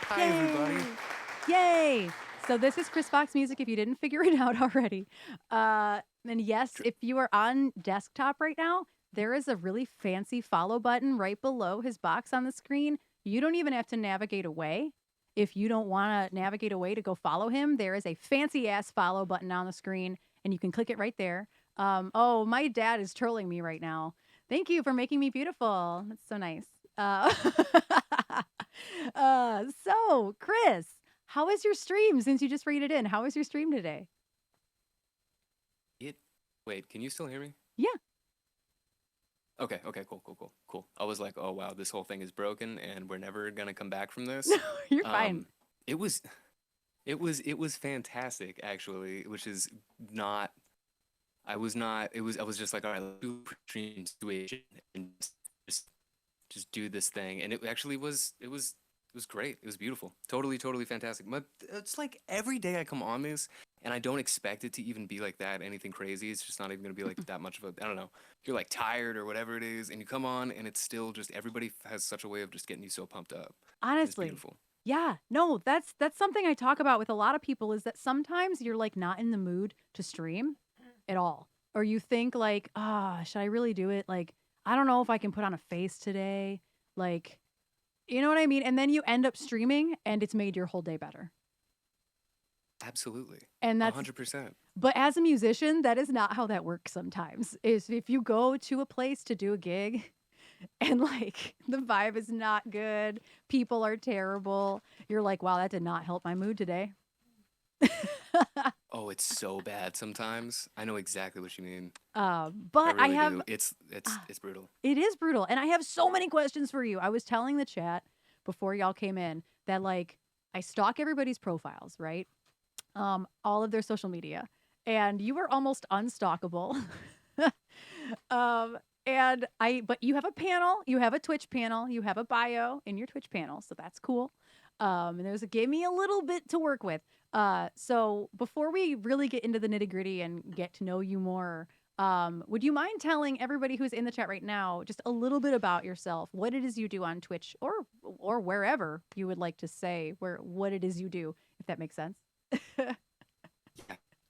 Hi, everybody. Yay! Yay! So this is ChrisFoxMusic if you didn't figure it out already. And yes, Dr- if you are on desktop right now, there is a really fancy follow button right below his box on the screen. You don't even have to navigate away. If you don't want to navigate away to go follow him, there is a fancy ass follow button on the screen and you can click it right there. Oh, my dad is trolling me right now. Thank you for making me beautiful. That's so nice. Uh, so, Chris, how was your stream since you just rated in? How was your stream today? It. Wait, can you still hear me? Yeah. Okay. Okay. Cool. Cool. Cool. Cool. I was like, oh wow, this whole thing is broken, and we're never gonna come back from No, this. you're fine. Um, it was, it was fantastic actually, which is not. I was not. It was. I was just like, all right, let's do a stream situation and just just do this thing, and it actually was. It was great. It was beautiful. Totally, totally fantastic. But it's like every day I come on this, and I don't expect it to even be like that. Anything crazy. It's just not even gonna be like that much of a. I don't know. You're like tired or whatever it is, and you come on, and it's still just everybody has such a way of just getting you so pumped up. It's Honestly. beautiful. Yeah. No, that's something I talk about with a lot of people is that sometimes you're like not in the mood to stream at all. Or you think like, "Ah, should I really do it? Like, I don't know if I can put on a face today." Like, you know what I mean? And then you end up streaming and it's made your whole day better. Absolutely. And A that's 100%. but as a musician, that is not how that works sometimes. Is if you go to a place to do a gig and like the vibe is not good, people are terrible, you're like, "Wow, that did not help my mood today." Oh, it's so bad sometimes. I know exactly what you mean. I But I really have do. It's brutal. it is brutal, and I have so many questions for you. I was telling the chat before y'all came in that like I stalk everybody's profiles, right? All of their social media, and you were almost unstalkable. um, and but you have a panel, you have a Twitch panel, you have a bio in your Twitch panel, so that's cool. And there's gave me a little bit to work with. So before we really get into the nitty gritty and get to know you more, would you mind telling everybody who's in the chat right now just a little bit about yourself, what it is you do on Twitch or wherever you would like to say where what it is you do, if that makes sense? Yeah,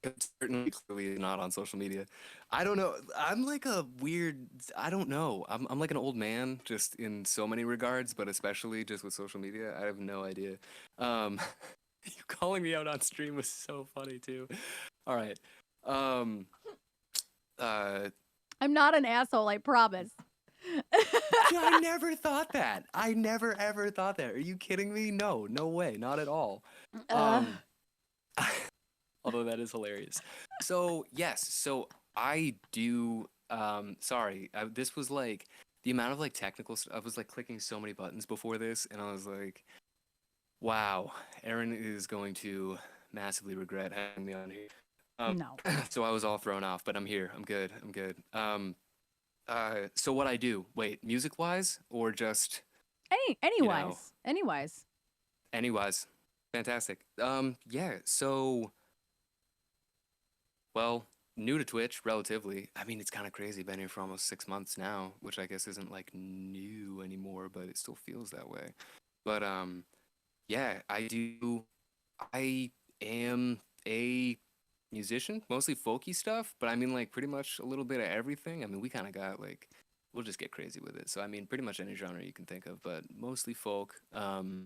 it's certainly clearly not on social media. I don't know. I'm like a weird. I don't know. I'm like an old man, just in so many regards, but especially just with social media. I have no idea. Um, you calling me out on stream was so funny too. All right. Um. Uh. I'm not an asshole, I promise. Yeah, I never thought that. I never ever thought that. Are you kidding me? No, no way, not at all. uh, Um. Although that is hilarious. So yes, so I do. Sorry, this was like the amount of like technical stuff. I was like clicking so many buttons before this, and I was like, wow, Erin is going to massively regret having me on here. Um, no. so I was all thrown off, but I'm here. I'm good. I'm good. So what I do? Wait, music wise or just you know, Anywise. anywise? Fantastic. Yeah. So. Well, new to Twitch, relatively. I mean, it's kind of crazy. Been here for almost 6 months now, which I guess isn't like new anymore, but it still feels that way. But yeah, I do. I am a musician, mostly folky stuff, but I mean, like pretty much a little bit of everything. I mean, we kind of got like, we'll just get crazy with it. So I mean, pretty much any genre you can think of, but mostly folk. And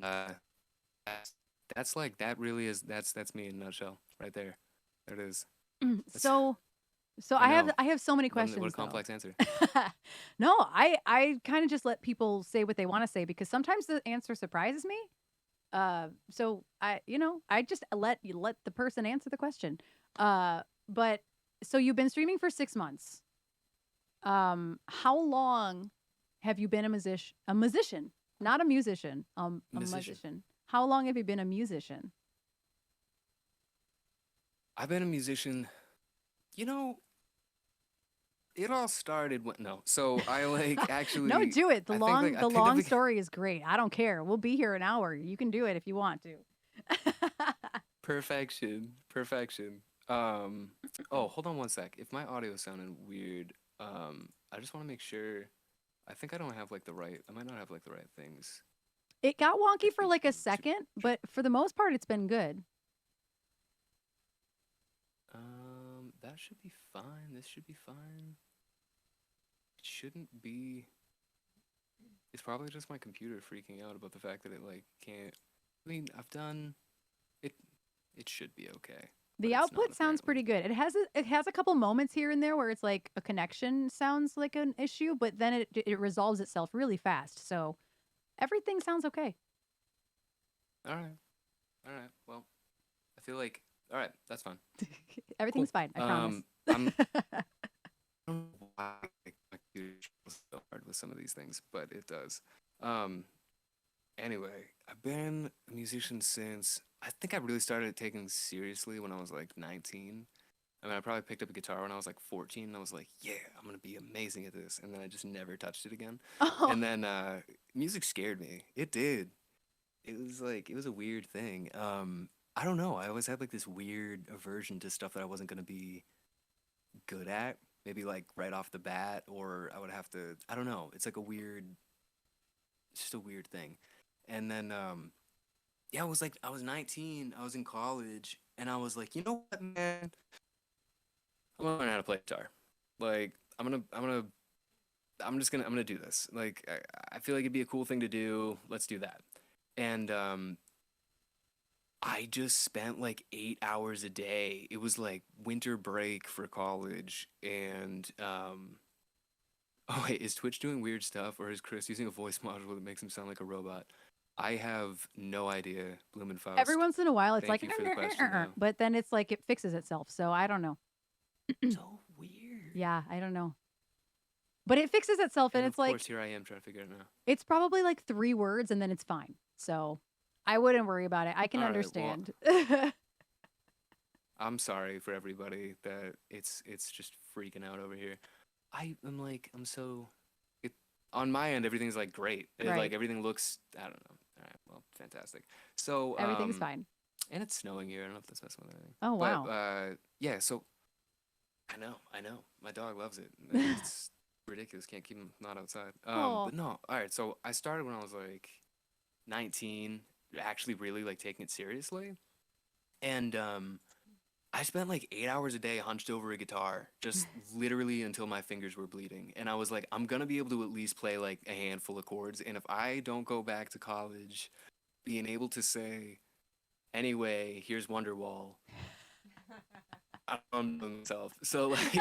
that's, that's like that really is that's me in a nutshell right there. There it is. That's, So so I know. I have so many What a questions though. complex answer. No, I kind of just let people say what they want to say because sometimes the answer surprises me. So I just let the person answer the question. But so you've been streaming for 6 months. How long have you been a musician? A musician, not a musician. A Musician. musician. How long have you been a musician? I've been a musician. You know, it all started when no. So I like No, actually. do it. I think like I The think the long story is great. I don't care. We'll be here an hour. You can do it if you want to. perfection, perfection. Oh, hold on one sec. If my audio is sounding weird, I just want to make sure. I think I don't have like the right. I might not have like the right things. It got wonky for like a Super second, but for the most part, it's been good. That should be fine. This should be fine. It shouldn't be. It's probably just my computer freaking out about the fact that it like can't. I mean, I've done it. It should be okay, but The it's not output sounds apparently. pretty good. It has a couple moments here and there where it's like a connection sounds like an issue, but then it resolves itself really fast. So everything sounds okay. All right, all right. Well, I feel like all right. That's fine. Everything's Cool. fine. I promise. I don't know why my computer struggles so hard with some of these things, but it does. Um, Anyway, I've been a musician since I think I really started taking seriously when I was like 19. I mean, I probably picked up a guitar when I was like 14 and I was like, yeah, I'm gonna be amazing at this. And then I just never touched it again. Oh, And then music scared me. It did. It was like it was a weird thing. I don't know. I always had like this weird aversion to stuff that I wasn't gonna be good at. Maybe like right off the bat, or I would have to. I don't know. It's like a weird, it's just a weird thing. And then yeah, I was like I was 19, I was in college, and I was like, you know what, man, I'm gonna learn how to play guitar. Like I'm gonna do this. Like I feel like it'd be a cool thing to do. Let's do that. And I just spent like 8 hours a day. It was like winter break for college, and oh wait, is Twitch doing weird stuff, or is Chris using a voice module that makes him sound like a robot? I have no idea, every Blumenfaust. once in a while, it's Thank like, you for the question, though. but then it's like it fixes itself. So I don't know. So weird. Yeah, I don't know. But it fixes itself, and And it's of course, like, here I am trying to figure it out. it's probably like 3 words, and then it's fine. So I wouldn't worry about it. I can All right. Well, understand. I'm sorry for everybody that it's just freaking out over here. I'm like I'm so it on my end everything's like great. Like Right. everything looks I don't know. All right. Well, fantastic. So Everything's fine. and it's snowing here. I don't know if that's messing with anything. Oh, But wow. yeah. So I know. My dog loves it. It's ridiculous. Can't keep him not outside. Oh, But no. All right. So I started when I was like 19, actually really like taking it seriously. And I spent like 8 hours a day hunched over a guitar, just literally until my fingers were bleeding. And I was like, I'm gonna be able to at least play like a handful of chords. And if I don't go back to college, being able to say, anyway, here's Wonderwall, I'm myself. So like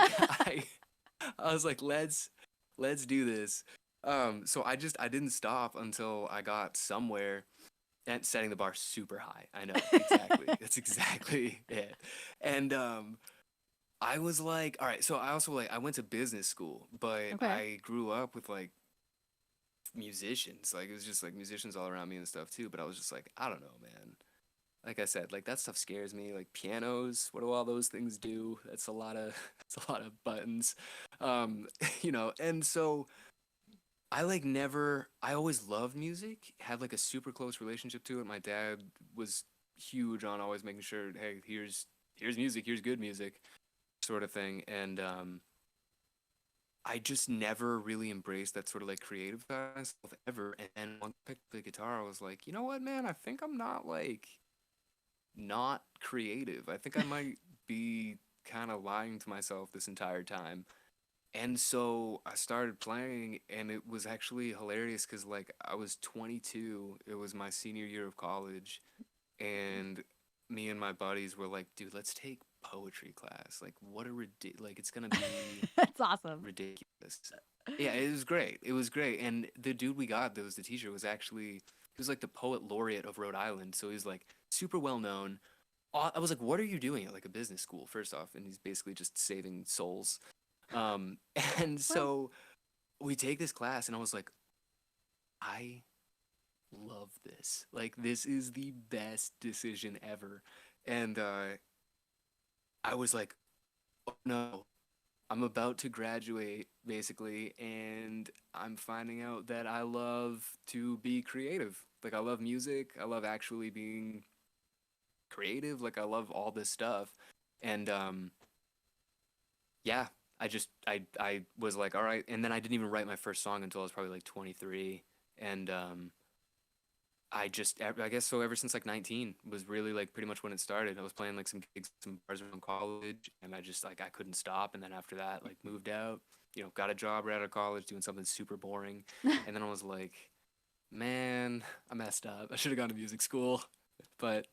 I was like, let's do this. So I didn't stop until I got somewhere and setting the bar super high. I know exactly. That's exactly it. And I was like, all right. So I also like I went to business school, but okay. I grew up with like musicians. Like it was just like musicians all around me and stuff too. But I was just like, I don't know, man. Like I said, like that stuff scares me. Like pianos, what do all those things do? That's a lot of that's a lot of buttons. Um, and so I like never I always loved music, had like a super close relationship to it. My dad was huge on always making sure, hey, here's music, here's good music, sort of thing. And I just never really embraced that sort of like creative side of myself ever. And then once I picked up the guitar, I was like, you know what, man, I think I'm not like not creative. I think I might be kind of lying to myself this entire time. And so I started playing, and it was actually hilarious because, like, I was 22. It was my senior year of college, and me and my buddies were like, "Dude, let's take poetry class. Like, what a like, it's gonna be That's awesome. ridiculous." Yeah, it was great. It was great, and the dude we got that was the teacher was actually he was like the poet laureate of Rhode Island, so he's like super well known. I was like, "What are you doing at like a business school?" First off, and he's basically just saving souls. Um, and Well, so we take this class, and I was like, I love this. Like, this is the best decision ever. And I was like, oh no, I'm about to graduate, basically, and I'm finding out that I love to be creative. Like, I love music, I love actually being creative, like, I love all this stuff. And yeah, I was like, all right, and then I didn't even write my first song until I was probably like 23, and I guess so ever since like 19 was really like pretty much when it started. I was playing like some gigs, some bars around college, and I just like I couldn't stop. And then after that, like moved out, got a job right out of college doing something super boring. And then I was like, man, I messed up. I should have gone to music school. But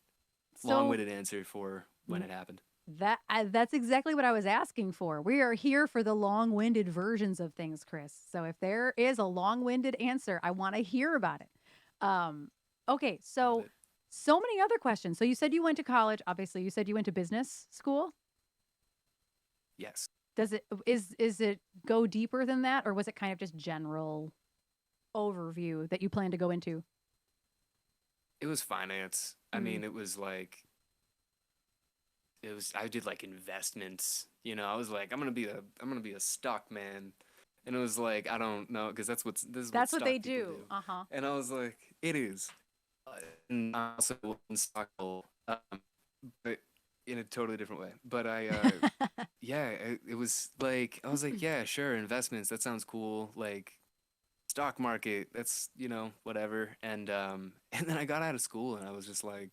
So long-winded answer for when n- it happened. that's exactly what I was asking for. We are here for the long-winded versions of things, Chris. So if there is a long-winded answer, I want to hear about it. Okay, Love so it. so many other questions. So you said you went to college. Obviously, you said you went to business school. Yes. Does it is it go deeper than that, or was it kind of just general overview that you plan to go into? It was finance. I Mm. mean, I did like investments. I was like, I'm gonna be a stock man. And it was like, I don't know, because this is what That's what they stock people do. do. Uh-huh. And I was like, it is. And I also in stock, but in a totally different way. But yeah, it was like I was like, yeah, sure, investments, that sounds cool. Like stock market, that's whatever. And and then I got out of school and I was just like,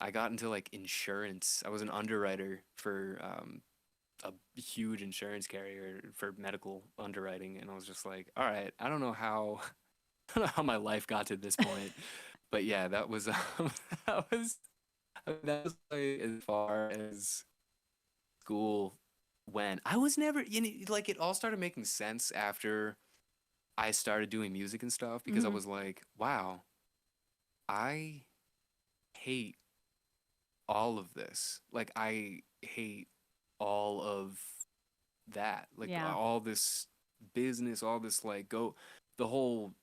I got into like insurance. I was an underwriter for a huge insurance carrier for medical underwriting, and I was just like, all right, I don't know how I don't know how my life got to this point, but yeah, that was that was that was like as far as school went. I was never, like it all started making sense after I started doing music and stuff because I Mhm. was like, wow, I hate all of this. Like I hate all of that. Like Yeah. all this business, all this like go the whole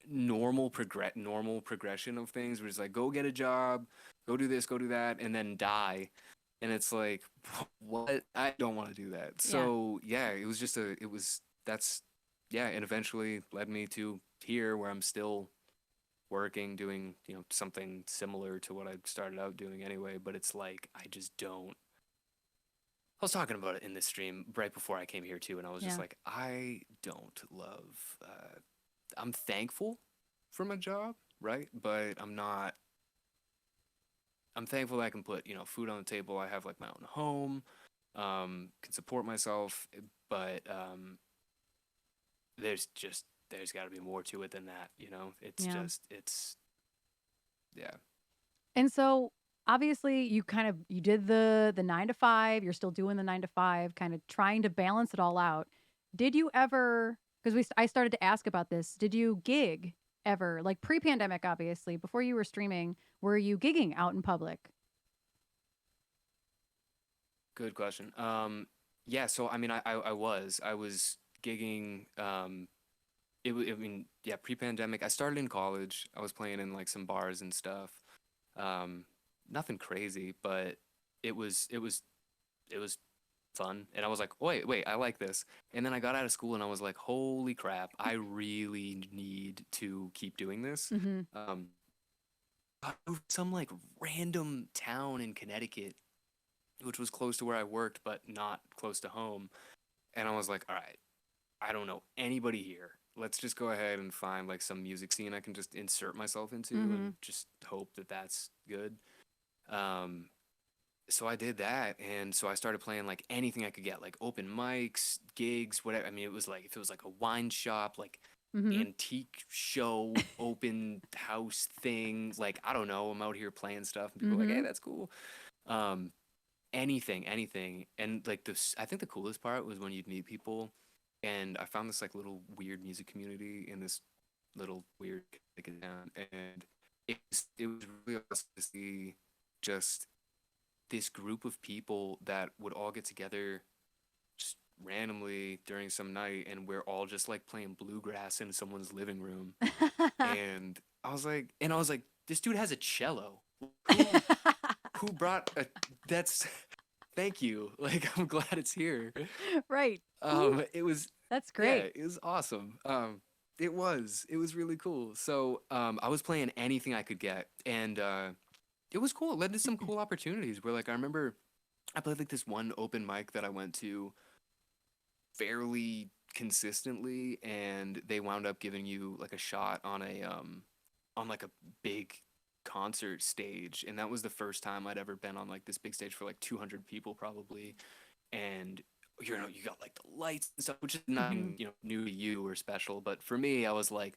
normal progression of things where it's like go get a job, go do this, go do that, and then die. And it's like what? I don't want to do that. Yeah. So yeah, it was that's yeah, and eventually led me to here where I'm still working, doing, something similar to what I started out doing anyway, but it's like I just don't. I was talking about it in this stream right before I came here too, and I was just Yeah. like, I don't love. I'm thankful for my job, right? But I'm not. I'm thankful that I can put food on the table. I have like my own home, can support myself, but there's got to be more to it than that. It's Yeah. just it's yeah. And so obviously you did the 9 to 5, you're still doing the 9 to 5, kind of trying to balance it all out. Did you ever, cuz I started to ask about this, did you gig ever? Like pre-pandemic obviously, before you were streaming, were you gigging out in public? Good question. Yeah. So I mean, I was gigging. I mean, yeah, pre-pandemic. I started in college. I was playing in like some bars and stuff. Um, Nothing crazy, but it was fun. And I was like, wait, I like this. And then I got out of school and I was like, holy crap, I really need to keep doing this. Mhm. Um, I moved to some like random town in Connecticut, which was close to where I worked, but not close to home. And I was like, all right, I don't know anybody here. Let's just go ahead and find like some music scene I can just insert myself into and Mhm. just hope that that's good. Um, so I did that, and so I started playing like anything I could get, like open mics, gigs, whatever. I mean, it was like if it was like a wine shop, like Mhm. antique show, open house thing, like I don't know, I'm out here playing stuff, and people are like, hey, Mhm. that's cool. Um, anything, and like this, I think the coolest part was when you'd meet people, and I found this like little weird music community in this little weird town, and it was really awesome to see just this group of people that would all get together just randomly during some night and we're all just like playing bluegrass in someone's living room. And I was like, this dude has a cello. Who who brought a that's thank you. Like I'm glad it's here. Right. Who It was That's yeah, great. it was awesome. It was really cool. So I was playing anything I could get, and it was cool. It led to some cool opportunities where like I remember I played like this one open mic that I went to fairly consistently, and they wound up giving you like a shot on a on like a big concert stage, and that was the first time I'd ever been on like this big stage for like 200 people probably. And you got like the lights and stuff, which is Hmm. nothing, new to you or special, but for me I was like,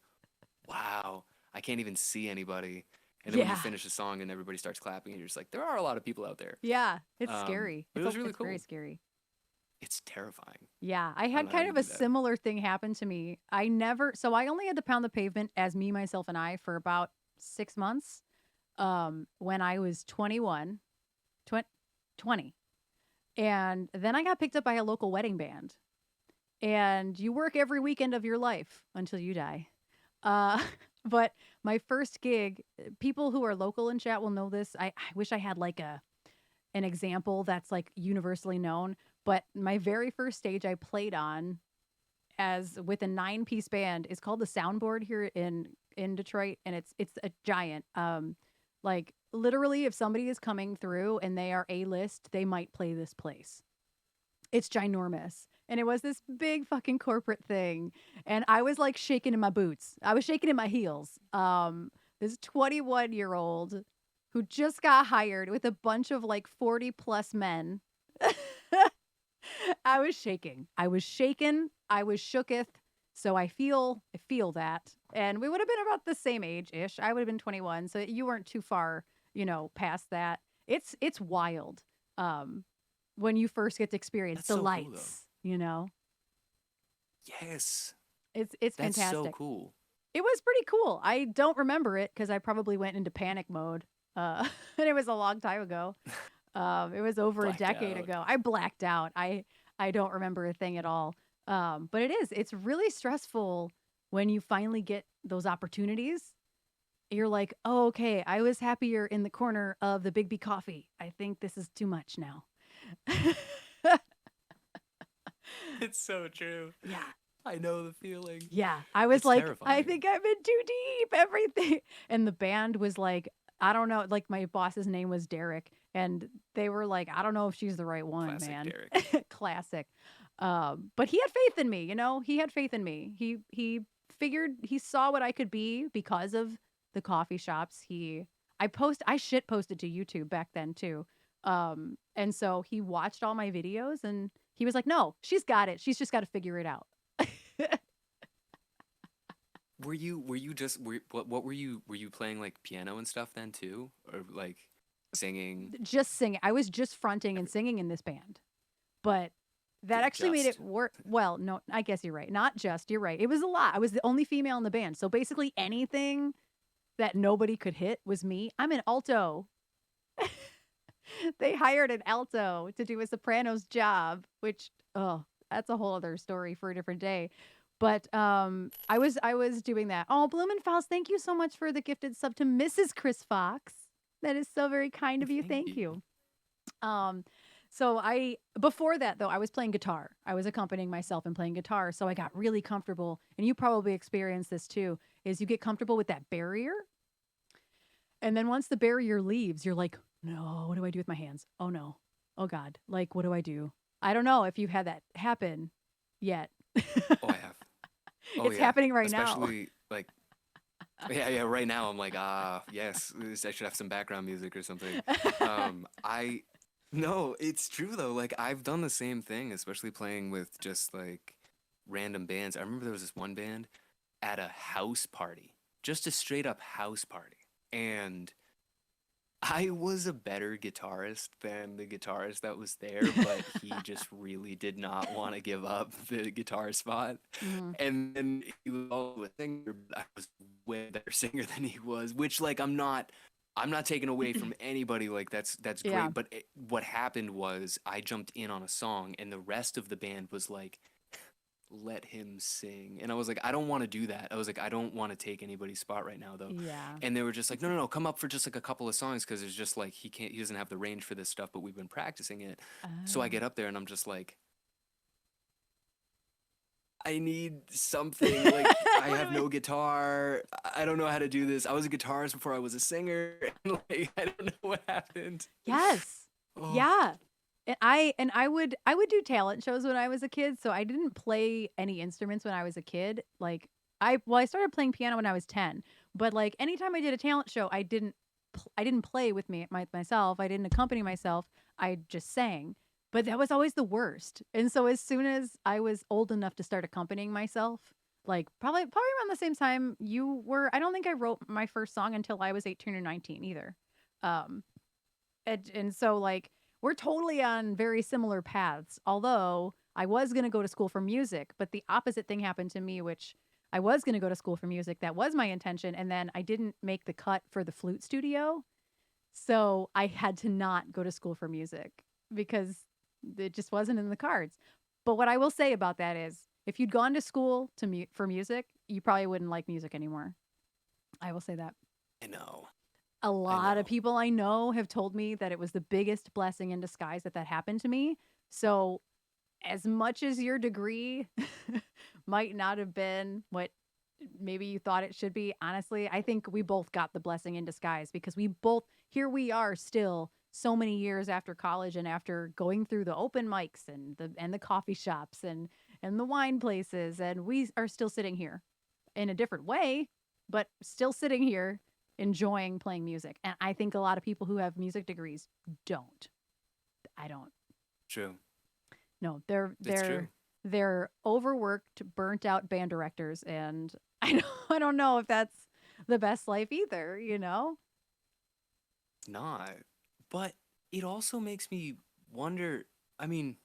wow, I can't even see anybody. And then when you Yeah. finish a song and everybody starts clapping, and you're just like, there are a lot of people out there. Yeah. It's scary. But it was really It's very cool. scary. It's terrifying. Yeah, I I don't had know how kind you of a do that. similar thing happen to me. I only had to pound the pavement as me, myself, and I for about 6 months. When I was 21, 20, 20. And then I got picked up by a local wedding band. And you work every weekend of your life until you die. Uh, but my first gig, people who are local in chat will know this. I wish I had like an example that's like universally known. But my very first stage I played on as with a 9-piece band is called the Soundboard here in Detroit, and it's a giant. Like literally, if somebody is coming through and they are A list, they might play this place. It's ginormous. And it was this big fucking corporate thing. And I was like shaking in my boots. I was shaking in my heels. This 21-year-old who just got hired with a bunch of like 40 plus men. I was shaking. I was shaken. I was shooketh. So I feel that. And we would have been about the same age ish. I would have been 21. So you weren't too far, past that. It's wild. Um, when you first get to experience That's the so cool though. lights. Yes. It's That's so fantastic. cool. It was pretty cool. I don't remember it because I probably went into panic mode. And it was a long time ago. It was over a Blacked decade out. ago. I blacked out. I don't remember a thing at all. But it's really stressful when you finally get those opportunities. You're like, oh, okay, I was happier in the corner of the Big B coffee. I think this is too much now. It's so true. Yeah. I know the feeling. Yeah. I was It's like, I terrifying. think I'm in too deep, everything. And the band was like, I don't know. Like my boss's name was Derek. And they were like, I don't know if she's the right one, Classic man. Derek. Classic. But he had faith in me. He had faith in me. He figured he saw what I could be because of the coffee shops. I shit posted to YouTube back then too. And so he watched all my videos and he was like, no, she's got it. She's just got to figure it out. What were you playing like piano and stuff then too? Or like singing? Just singing. I was just fronting and Every, singing in this band. But that actually made it just. work. Well, no, I guess you're right. Not just, you're right. It was a lot. I was the only female in the band. So basically anything that nobody could hit was me. I'm an alto. They hired an alto to do a soprano's job, which that's a whole other story for a different day. But I was doing that. Oh, Blumenfaust, thank you so much for the gifted sub to Mrs. Chris Fox. That is so very kind of you. Thank Thank you. you. Um, so before that though, I was playing guitar. I was accompanying myself and playing guitar. So I got really comfortable, and you probably experienced this too, is you get comfortable with that barrier. And then once the barrier leaves, you're like, no, what do I do with my hands? Oh no. Oh God. Like, what do I do? I don't know if you've had that happen yet. Oh, I have. Oh It's yeah. happening right now. Especially like yeah. Right now I'm like yes. I should have some background music or something. I no. It's true though. Like I've done the same thing, especially playing with just like random bands. I remember there was this one band at a house party, just a straight up house party, and I was a better guitarist than the guitarist that was there, but he just really did not want to give up the guitar spot. Mhm. And then he was also a singer, but I was way better singer than he was, which like I'm not taking away from anybody, like that's Yeah. great, but what happened was I jumped in on a song and the rest of the band was like, let him sing. And I was like, I don't want to do that. I was like, I don't want to take anybody's spot right now though. Yeah. And they were just like, no, no, no, come up for just like a couple of songs, because it's just like he doesn't have the range for this stuff, but we've been practicing it. So I Oh. get up there and I'm just like, I need something. Like I What have do I no guitar. I don't know how to do this. I was a guitarist before I was a singer. And like I don't know what happened. Yes. Oh, Yeah. And I would do talent shows when I was a kid, so I didn't play any instruments when I was a kid. Like I started playing piano when I was 10, but like anytime I did a talent show, I didn't play with myself. I didn't accompany myself. I just sang. But that was always the worst. And so as soon as I was old enough to start accompanying myself, like probably around the same time you were, I don't think I wrote my first song until I was 18 or 19 either. Um and so like we're totally on very similar paths. Although I was going to go to school for music, but the opposite thing happened to me, which I was going to go to school for music. That was my intention, and then I didn't make the cut for the flute studio. So I had to not go to school for music because it just wasn't in the cards. But what I will say about that is if you'd gone to school for music, you probably wouldn't like music anymore. I will say that. I know. A I lot of know. people I know have told me that it was the biggest blessing in disguise that happened to me. So, as much as your degree might not have been what maybe you thought it should be, honestly, I think we both got the blessing in disguise because here we are still so many years after college and after going through the open mics and the coffee shops and the wine places, and we are still sitting here in a different way, but still sitting here enjoying playing music. And I think a lot of people who have music degrees don't. I don't. True. No, It's true. they're overworked, burnt out band directors, and I don't know if that's the best life either, you know? Not. But it also makes me wonder. I mean,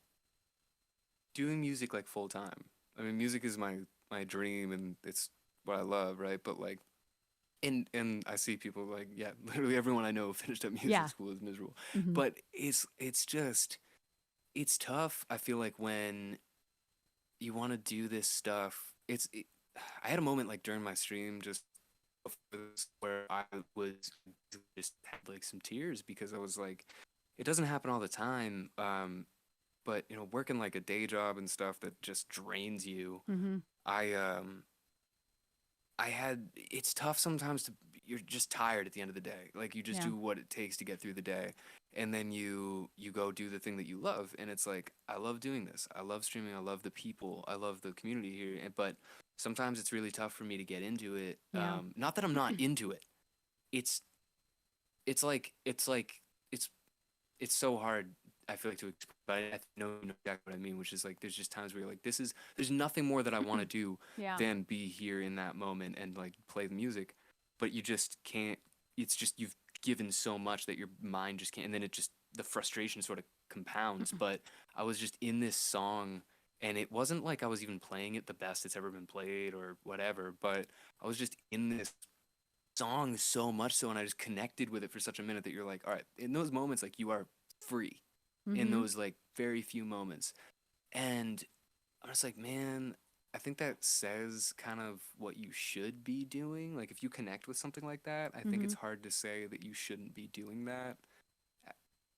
doing music like full time. I mean, music is my dream and it's what I love, right? But like, and I see people like, yeah, literally everyone I know who finished up music Yeah. school is miserable. Mhm. But it's just it's tough. I feel like when you want to do this stuff, I had a moment like during my stream just before this where I was just had like some tears because I was like, it doesn't happen all the time. But you know, working like a day job and stuff that just drains you. Mhm. I it's tough sometimes you're just tired at the end of the day. Like you just Yeah. do what it takes to get through the day. And then you go do the thing that you love. And it's like, I love doing this. I love streaming. I love the people. I love the community here. But sometimes it's really tough for me to get into it. Yeah. Not that I'm not into it. It's it's like it's it's so hard. I feel like to explain, but I know you know exactly what I mean, which is like there's just times where you're like, there's nothing more that I want to do Yeah. than be here in that moment and like play the music, but you just can't. It's just you've given so much that your mind just can't, and then it just the frustration sort of compounds. But I was just in this song, and it wasn't like I was even playing it the best it's ever been played or whatever, but I was just in this song so much so, and I just connected with it for such a minute that you're like, all right, in those moments, like you are free in Mhm. those like very few moments. And I was like, man, I think that says kind of what you should be doing. Like if you connect with something like that, I think it's Mhm. hard to say that you shouldn't be doing that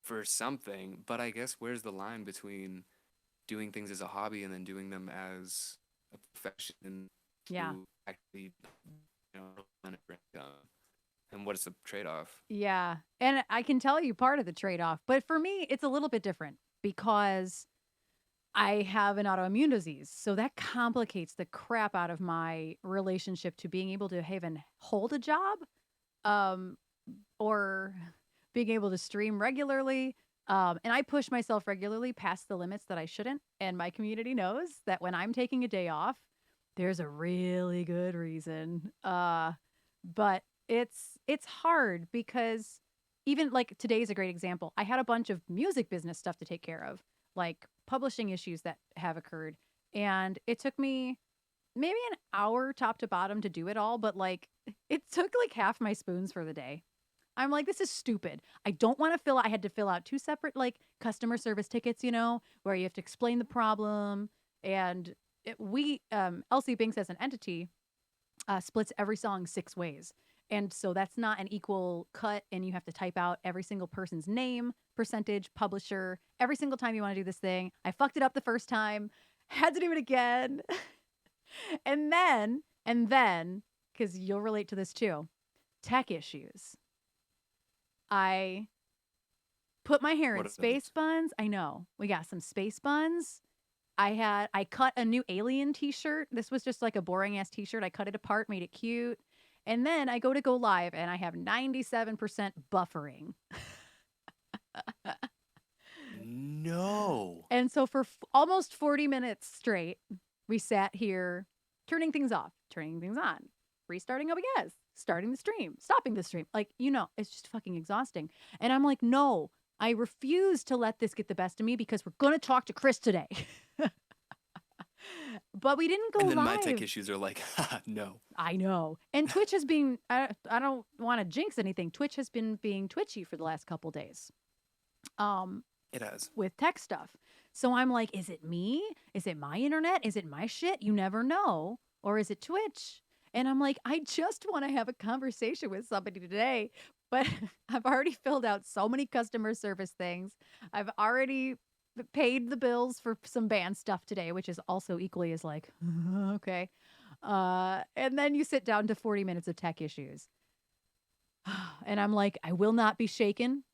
for something. But I guess where's the line between doing things as a hobby and then doing them as a profession Yeah. to actually, earn it for income? And what is the trade-off? Yeah. And I can tell you part of the trade-off, but for me it's a little bit different because I have an autoimmune disease. So that complicates the crap out of my relationship to being able to even hold a job. Um or being able to stream regularly. And I push myself regularly past the limits that I shouldn't. And my community knows that when I'm taking a day off, there's a really good reason. But it's hard because even like today's a great example. I had a bunch of music business stuff to take care of, like publishing issues that have occurred. And it took me maybe an hour top to bottom to do it all, but like it took like half my spoons for the day. I'm like, this is stupid. I don't want to I had to fill out two separate like customer service tickets, where you have to explain the problem. And LC Binks as an entity splits every song 6 ways. And so that's not an equal cut. And you have to type out every single person's name, percentage, publisher, every single time you want to do this thing. I fucked it up the first time, had to do it again. And then, because you'll relate to this too, tech issues. I put my hair in What are space those? buns. I know we got some space buns. I cut a new Alien t-shirt. This was just like a boring ass t-shirt. I cut it apart, made it cute. And then I go live and I have 97% buffering. No. And so for almost 40 minutes straight, we sat here turning things off, turning things on, restarting up again, starting the stream, stopping the stream. Like, it's just fucking exhausting. And I'm like, no, I refuse to let this get the best of me because we're going to talk to Chris today. But we didn't go And then live. my tech issues are like, no. I know. And Twitch has been, I don't want to jinx anything. Twitch has been being twitchy for the last couple days. It has. With tech stuff. So I'm like, is it me? Is it my internet? Is it my shit? You never know. Or is it Twitch? And I'm like, I just want to have a conversation with somebody today. But I've already filled out so many customer service things. I've already paid the bills for some band stuff today, which is also equally as like, okay. And then you sit down to 40 minutes of tech issues. And I'm like, I will not be shaken.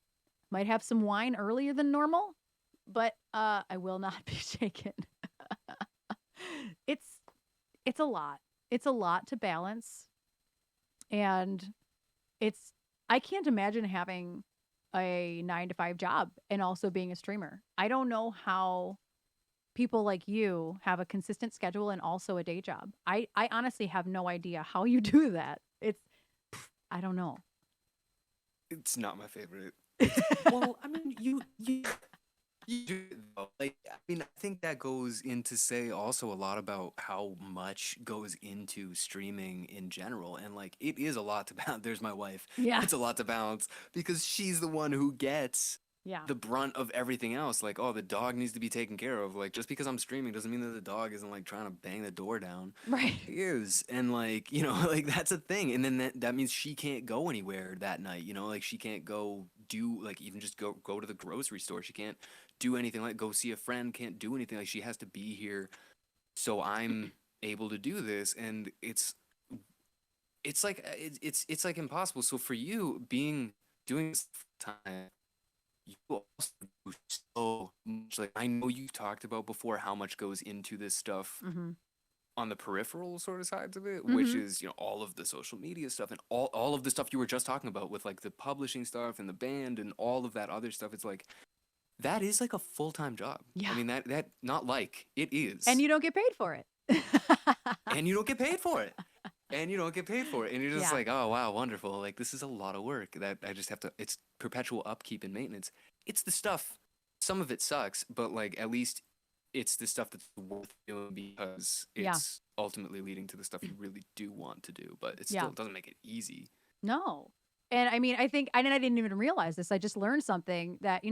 Might have some wine earlier than normal, but I will not be shaken. It's a lot. It's a lot to balance. And I can't imagine having a 9-to-5 job and also being a streamer. I don't know how people like you have a consistent schedule and also a day job. I honestly have no idea how you do that. I don't know. It's not my favorite. Well, I mean, you do it though. Like, I mean, I think that goes into say also a lot about how much goes into streaming in general, and like it is a lot to balance. There's my wife. Yeah. It's a lot to balance because she's the one who gets Yeah. the brunt of everything else. Like, oh, the dog needs to be taken care of. Like, just because I'm streaming doesn't mean that the dog isn't like trying to bang the door down. Right. It is, and like like that's a thing, and then that means she can't go anywhere that night. Like she can't go do like even just go to the grocery store. She can't do anything like go see a friend. Can't do anything. Like she has to be here, so I'm able to do this, and it's like it's like impossible. So for you doing this full time, you also do so much. Like I know you've talked about before how much goes into this stuff Mm-hmm. on the peripheral sort of sides of it, Mm-hmm. which is all of the social media stuff and all of the stuff you were just talking about with like the publishing stuff and the band and all of that other stuff. It's like that is like a full-time job. Yeah. I mean that not like it is. And you don't get paid for it. And you don't get paid for it. And you don't get paid for it. And you're just Yeah. like, oh wow, wonderful. Like this is a lot of work that I just have to it's perpetual upkeep and maintenance. It's the stuff, some of it sucks, but like at least it's the stuff that's worth doing because Yeah. it's ultimately leading to the stuff you really do want to do. But it Yeah. still doesn't make it easy. No. And I mean, I think, and I didn't even realize this. I just learned something that,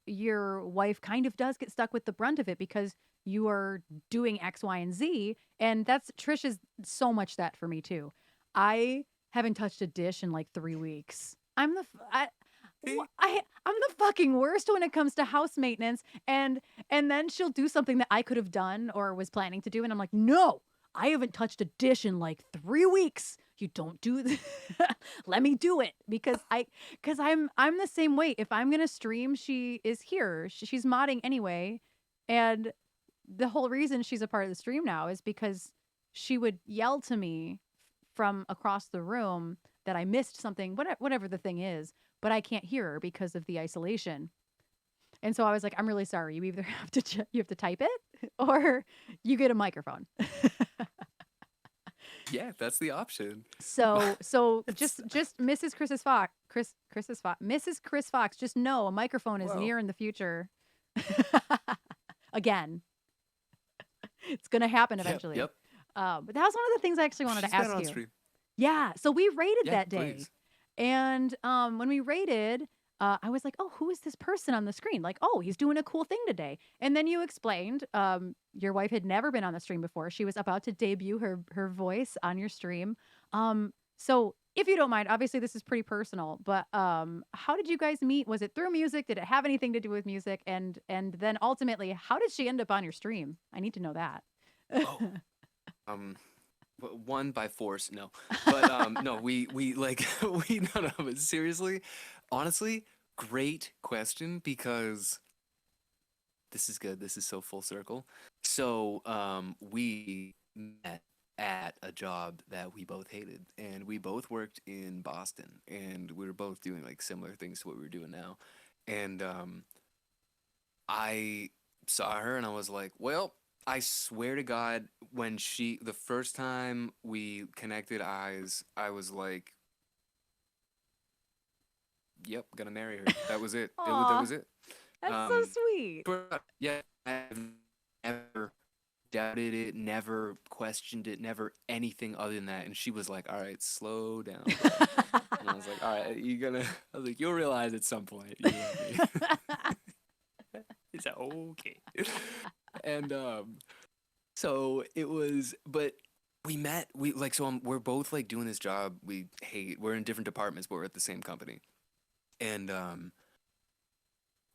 your wife kind of does get stuck with the brunt of it because you are doing X, Y, and Z. And Trish is so much that for me too. I haven't touched a dish in like 3 weeks. I'm the fucking worst when it comes to house maintenance. And then she'll do something that I could have done or was planning to do. And I'm like, no, I haven't touched a dish in like 3 weeks. You don't do this. Let me do it because I'm the same way. If I'm going to stream, she is here. She's modding anyway. And the whole reason she's a part of the stream now is because she would yell to me from across the room that I missed something, whatever the thing is, but I can't hear her because of the isolation. And so I was like, I'm really sorry. You either have to type it or you get a microphone. Yeah, that's the option. So just Mrs. Mrs. Chris Fox, just know a microphone is Whoa. near in the future. Again. It's going to happen eventually. Yep. But that was one of the things I actually wanted She's to ask been on you. stream. Yeah. So we rated Yeah, that day. please. And when we rated, I was like, oh, who is this person on the screen? Like, oh, he's doing a cool thing today. And then you explained your wife had never been on the stream before. She was about to debut her voice on your stream. So if you don't mind, obviously this is pretty personal, but how did you guys meet? Was it through music? Did it have anything to do with music? And then ultimately, how did she end up on your stream? I need to know that. One by force, no. But no, we like no, but seriously, honestly, great question because this is good. This is so full circle. So we met at a job that we both hated, and we both worked in Boston, and we were both doing like similar things to what we were doing now. And I saw her, and I was like, well, I swear to God, the first time we connected eyes, I was like, yep, gonna marry her. That was it. That Aw, was it. that's so Um, sweet. but yeah, I've never doubted it, never questioned it, never anything other than that. And she was like, "All right, slow down, bro." And I was like, "All right, you gonna?" I was like, "You'll realize at some point you love me." He said, "Okay." And so it was, but we met. We like so we're both like doing this job we hate. We're in different departments, but we're at the same company. And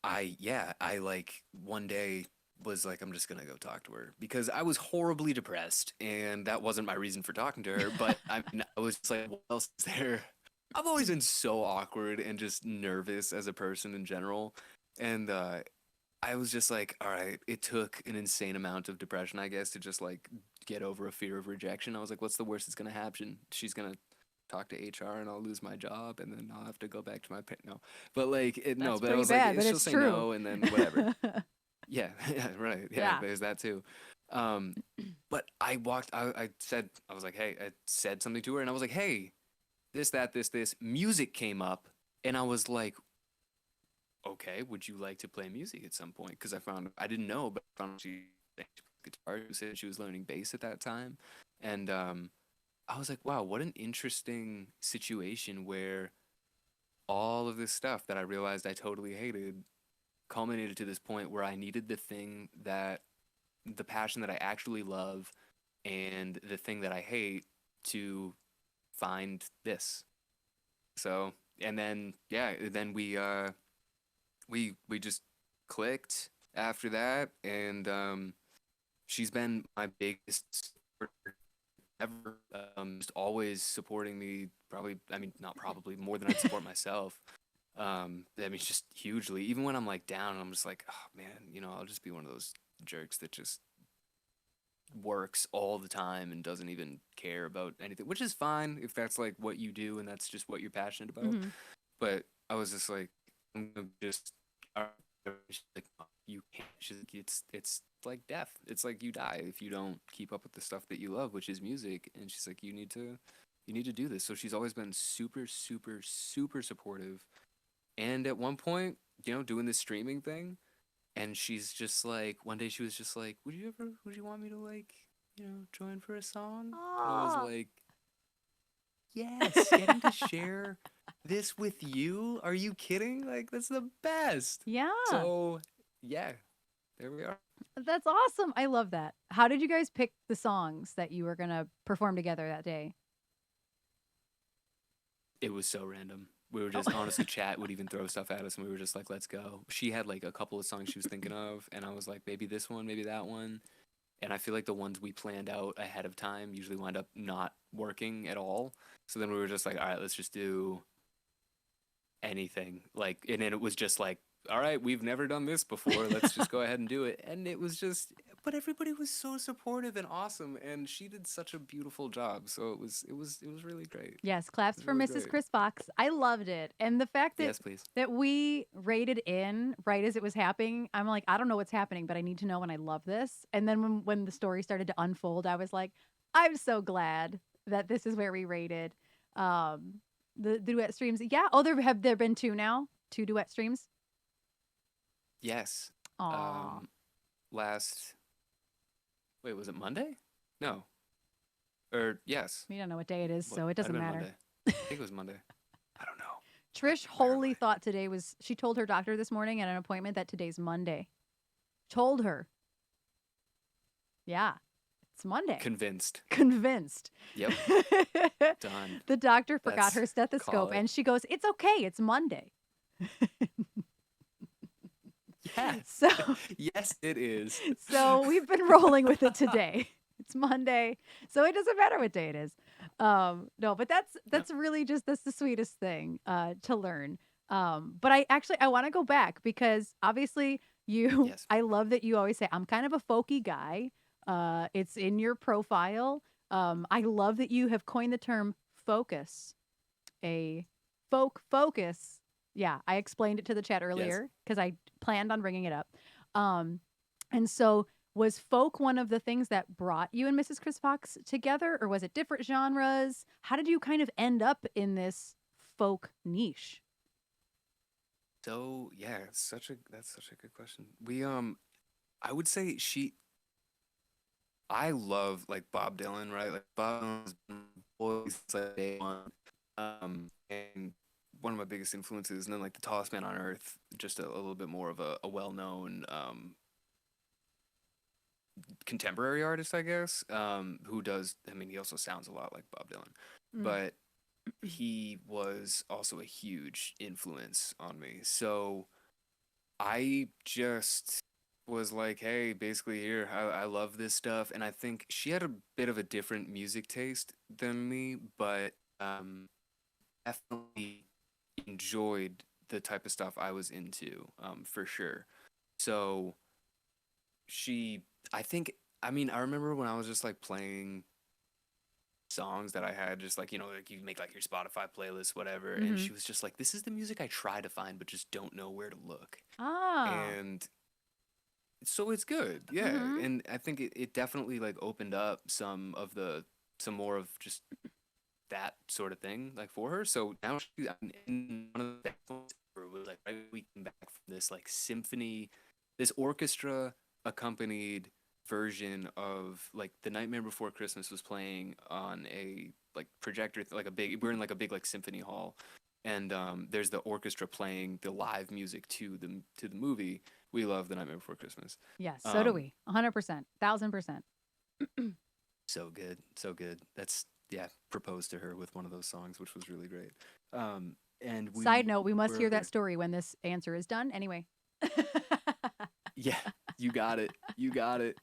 I like one day was like, I'm just gonna go talk to her because I was horribly depressed, and that wasn't my reason for talking to her. But I mean, I was just like, what else is there? I've always been so awkward and just nervous as a person in general, and I was just like, all right. It took an insane amount of depression, I guess, to just like get over a fear of rejection. I was like, what's the worst that's gonna happen? She's gonna talk to HR and I'll lose my job and then I'll have to go back to my no. But like no, That's but I pretty was like bad, but she'll it's say true. no and then whatever. Yeah, yeah, right. Yeah, Yeah. there's that too. Um but I said I was like, "Hey," I said something to her and I was like, "Hey, this music came up." And I was like, "Okay, would you like to play music at some point?" Because I didn't know, but I found she played guitar. She said she was learning bass at that time. And I was like, wow, what an interesting situation where all of this stuff that I realized I totally hated culminated to this point where I needed the passion that I actually love and the thing that I hate to find this. So, and then, yeah, then we just clicked after that. And she's been my biggest supporter ever. Just always supporting me. Probably, I mean, not probably more than I'd support myself. I mean, just hugely. Even when I'm like down, and I'm just like, oh man, I'll just be one of those jerks that just works all the time and doesn't even care about anything, which is fine if that's like what you do and that's just what you're passionate about. Hmm. But I was just like, I'm gonna just. She's like, "No, you can't." She's like, it's like death. It's like you die if you don't keep up with the stuff that you love, which is music. And she's like, you need to do this. So she's always been super, super, super supportive. And at one point, doing this streaming thing, and she's just like, one day she was just like, would you want me to like, join for a song? And I was Aw. like, yes, getting to share this with you? Are you kidding? Like, that's the best. Yeah. So, yeah, there we are. That's awesome. I love that. How did you guys pick the songs that you were going to perform together that day? It was so random. We were Oh. just honestly, chat would even throw stuff at us, and we were just like, let's go. She had like a couple of songs she was thinking of, and I was like, maybe this one, maybe that one. And I feel like the ones we planned out ahead of time usually wind up not working at all. So then we were just like, all right, let's just do anything. Like, and then it was just like, all right, we've never done this before. Let's just go ahead and do it. And it was just, but everybody was so supportive and awesome, and she did such a beautiful job. So it was really great. It Yes, claps was for really Mrs. great. Chris Fox. I loved it. And the fact that Yes, please. we rated in right as it was happening, I'm like, I don't know what's happening, but I need to know and I love this. And then when the story started to unfold, I was like, I'm so glad that this is where we rated um the duet streams. Yeah. Oh, there been two now? Two duet streams? Yes. Aw. Um, last wait, was it Monday? No. Or yes. We don't know what day it is, What so it might have doesn't been matter. Monday. I think it was Monday. I don't know. Trish Where am wholly I? thought today was, she told her doctor this morning at an appointment that today's Monday. Told her. Yeah, it's Monday. Convinced. Convinced. Yep. Done. The doctor forgot That's her stethoscope call it. and she goes, it's okay. It's Monday. Yes. So, Yes, it is. so we've been rolling with it today. It's Monday. So it doesn't matter what day it is. No, but that's really just, that's the sweetest thing, to learn. But I want to go back because obviously Yes. I love that you always say, I'm kind of a folky guy. It's in your profile. I love that you have coined the term focus, a folk focus. Yeah, I explained it to the chat Yes. earlier because I planned on bringing it up. Um, and so was folk one of the things that brought you and Mrs. Chris Fox together, or was it different genres? How did you kind of end up in this folk niche? So yeah, that's such a good question. I would say I love like Bob Dylan, right? Like Bob Dylan's been always since like day one. And one of my biggest influences, and then like the tallest man on earth, just a little bit more of a well-known contemporary artist, I guess, who does, I mean, he also sounds a lot like Bob Dylan, Mm. but he was also a huge influence on me. So I just was like, hey, basically here, I love this stuff. And I think she had a bit of a different music taste than me, but definitely enjoyed the type of stuff I was into, for sure. So she, I think, I mean, I remember when I was just like playing songs that I had, just like, like you make like your Spotify playlist, whatever. And Mm-hmm. she was just like, this is the music I try to find, but just don't know where to look. Ah. And so it's good, yeah. Mm-hmm. And I think it definitely like opened up some more of just that sort of thing like for her. So now she, I mean, and one of the best ones ever was like right when we came back from this like symphony, this orchestra accompanied version of like The Nightmare Before Christmas was playing on a like projector, like a big, we're in like a big like symphony hall, and there's the orchestra playing the live music to the movie. We love The Nightmare Before Christmas. Yes, so do Um, we. 100%, 1000%. so good, so good. That's yeah, proposed to her with one of those songs, which was really great. And Side we note, we must hear that were story when this answer is done. Anyway. yeah, you got it, you got it.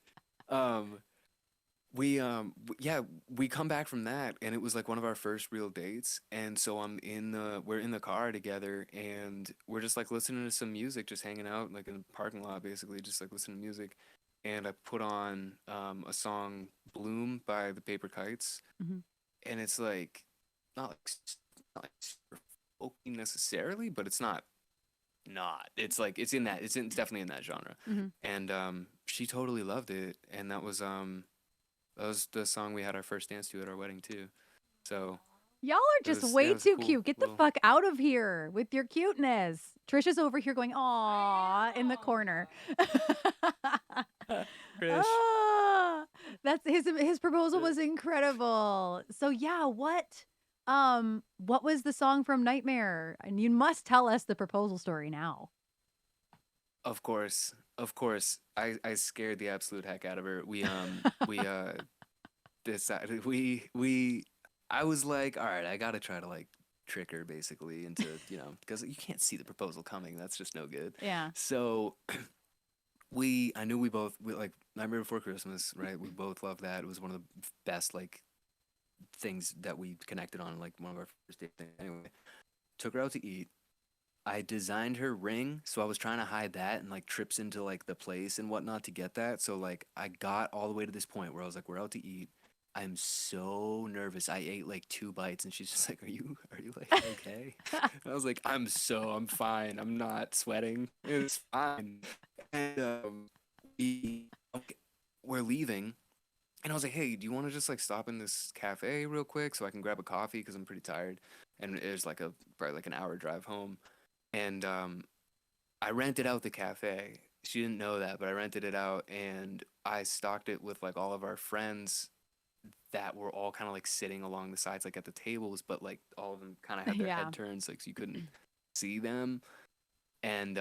Um, yeah, we come back from that, and it was like one of our first real dates. And so we're in the car together, and we're just like listening to some music, just hanging out like in the parking lot, basically, just like listening to music. And I put on a song "Bloom" by the Paper Kites, Mhm. and it's like not like super folky necessarily, but it's not. It's like it's definitely in that genre. Mhm. And she totally loved it, and that was the song we had our first dance to at our wedding too. So Y'all are just it way was a too cool cute. Get the little fuck out of here with your cuteness. Trisha's over here going, "Aw," in the corner. Krish. Ah, that's his proposal was incredible. So yeah, what was the song from Nightmare? And you must tell us the proposal story now. Of course, of course. I scared the absolute heck out of her. We decided we I was like, all right, I gotta try to like trick her basically into, because you can't see the proposal coming. That's just no good. Yeah. So I knew we like Nightmare Before Christmas, right? We both loved that. It was one of the best like things that we connected on, like one of our first dates. Anyway, took her out to eat. I designed her ring, so I was trying to hide that and like trips into like the place and whatnot to get that. So like I got all the way to this point where I was like, we're out to eat. I'm so nervous. I ate like 2 bites, and she's just like, are you like okay? And I was like, I'm fine. I'm not sweating. It's fine. And we okay, we're leaving, and I was like, hey, do you want to just like stop in this cafe real quick so I can grab a coffee because I'm pretty tired, and it's like probably like an hour drive home. And I rented out the cafe. She didn't know that, but I rented it out, and I stocked it with like all of our friends that were all kind of like sitting along the sides, like at the tables, but like all of them kind of had their Yeah. head turns, like so you couldn't see them. And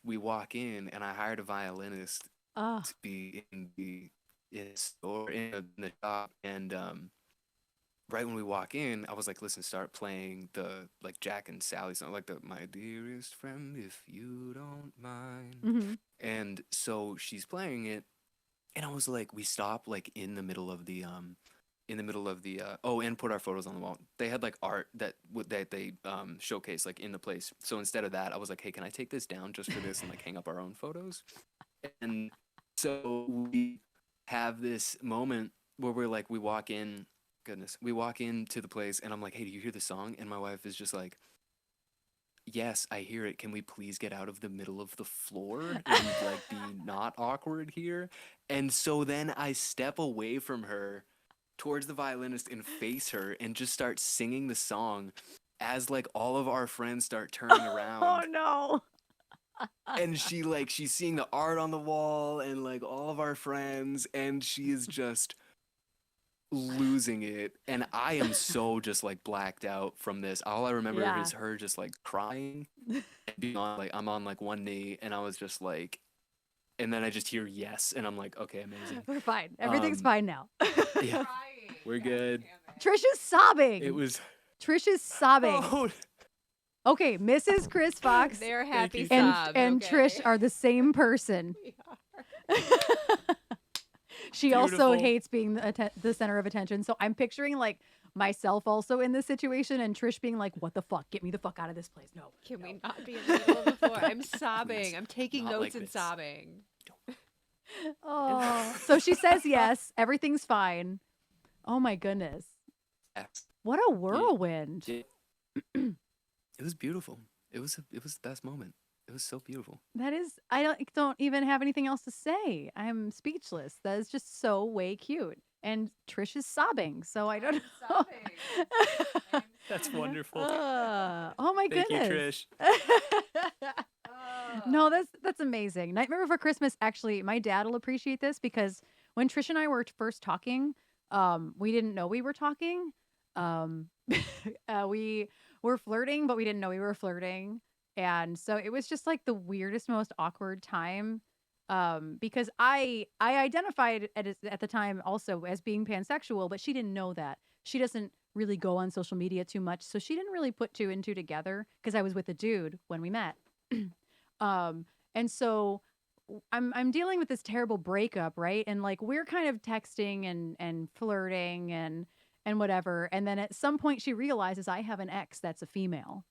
we walk in, and I hired a violinist Oh, to be in the store in the shop, and right when we walk in, I was like, listen, start playing the like Jack and Sally song, like the My Dearest Friend, If You Don't Mind. hmm. And so she's playing it, and I was like, we stop like in the middle of in the middle of the and put our photos on the wall. They had like art that they showcased like in the place. So instead of that, I was like, hey, can I take this down just for this and like hang up our own photos? And so we have this moment where we walk in. Goodness, we walk into the place and I'm like, hey, do you hear the song? And my wife is just like, yes, I hear it. Can we please get out of the middle of the floor and like be not awkward here? And so then I step away from her towards the violinist and face her and just start singing the song as like all of our friends start turning Oh around. no. And she's seeing the art on the wall and like all of our friends, and she is just losing it. And I am so just like blacked out from this. All I remember Yeah. is her just like crying and being on like, I'm on like one knee, and I was just like, and then I just hear yes, and I'm like, okay, amazing. We're fine. Everything's Um, fine now. Yeah, we're good. Trish is sobbing. It was Trish is sobbing. oh, Okay, Mrs. Chris Fox They're happy you. sobs. and okay. Trish are the same person. We are. She also Beautiful. hates being the center of attention. So I'm picturing like myself also in this situation and Trish being like, what the fuck? Get me the fuck out of this place. No. Can we not be in the middle of the floor? I'm sobbing. I'm taking Not notes like and this. sobbing. Oh. So she says yes. Everything's fine. Oh my goodness. Yes. What a whirlwind. Yeah. It was beautiful. It was the best moment. It was so beautiful. That is, I don't even have anything else to say. I'm speechless. That is just so way cute. And Trish is sobbing, so I don't know. That's wonderful. Oh my Thank you, goodness. Trish. No, that's amazing. Nightmare Before Christmas, actually, my dad will appreciate this because when Trish and I were first talking, we didn't know we were talking. We were flirting, but we didn't know we were flirting. And so it was just like the weirdest, most awkward time. Because I identified at the time also as being pansexual, but she didn't know that. She doesn't really go on social media too much, so she didn't really put two and two together because I was with a dude when we met. And so I'm dealing with this terrible breakup, right? And like we're kind of texting and flirting and whatever. And then at some point she realizes I have an ex that's a female.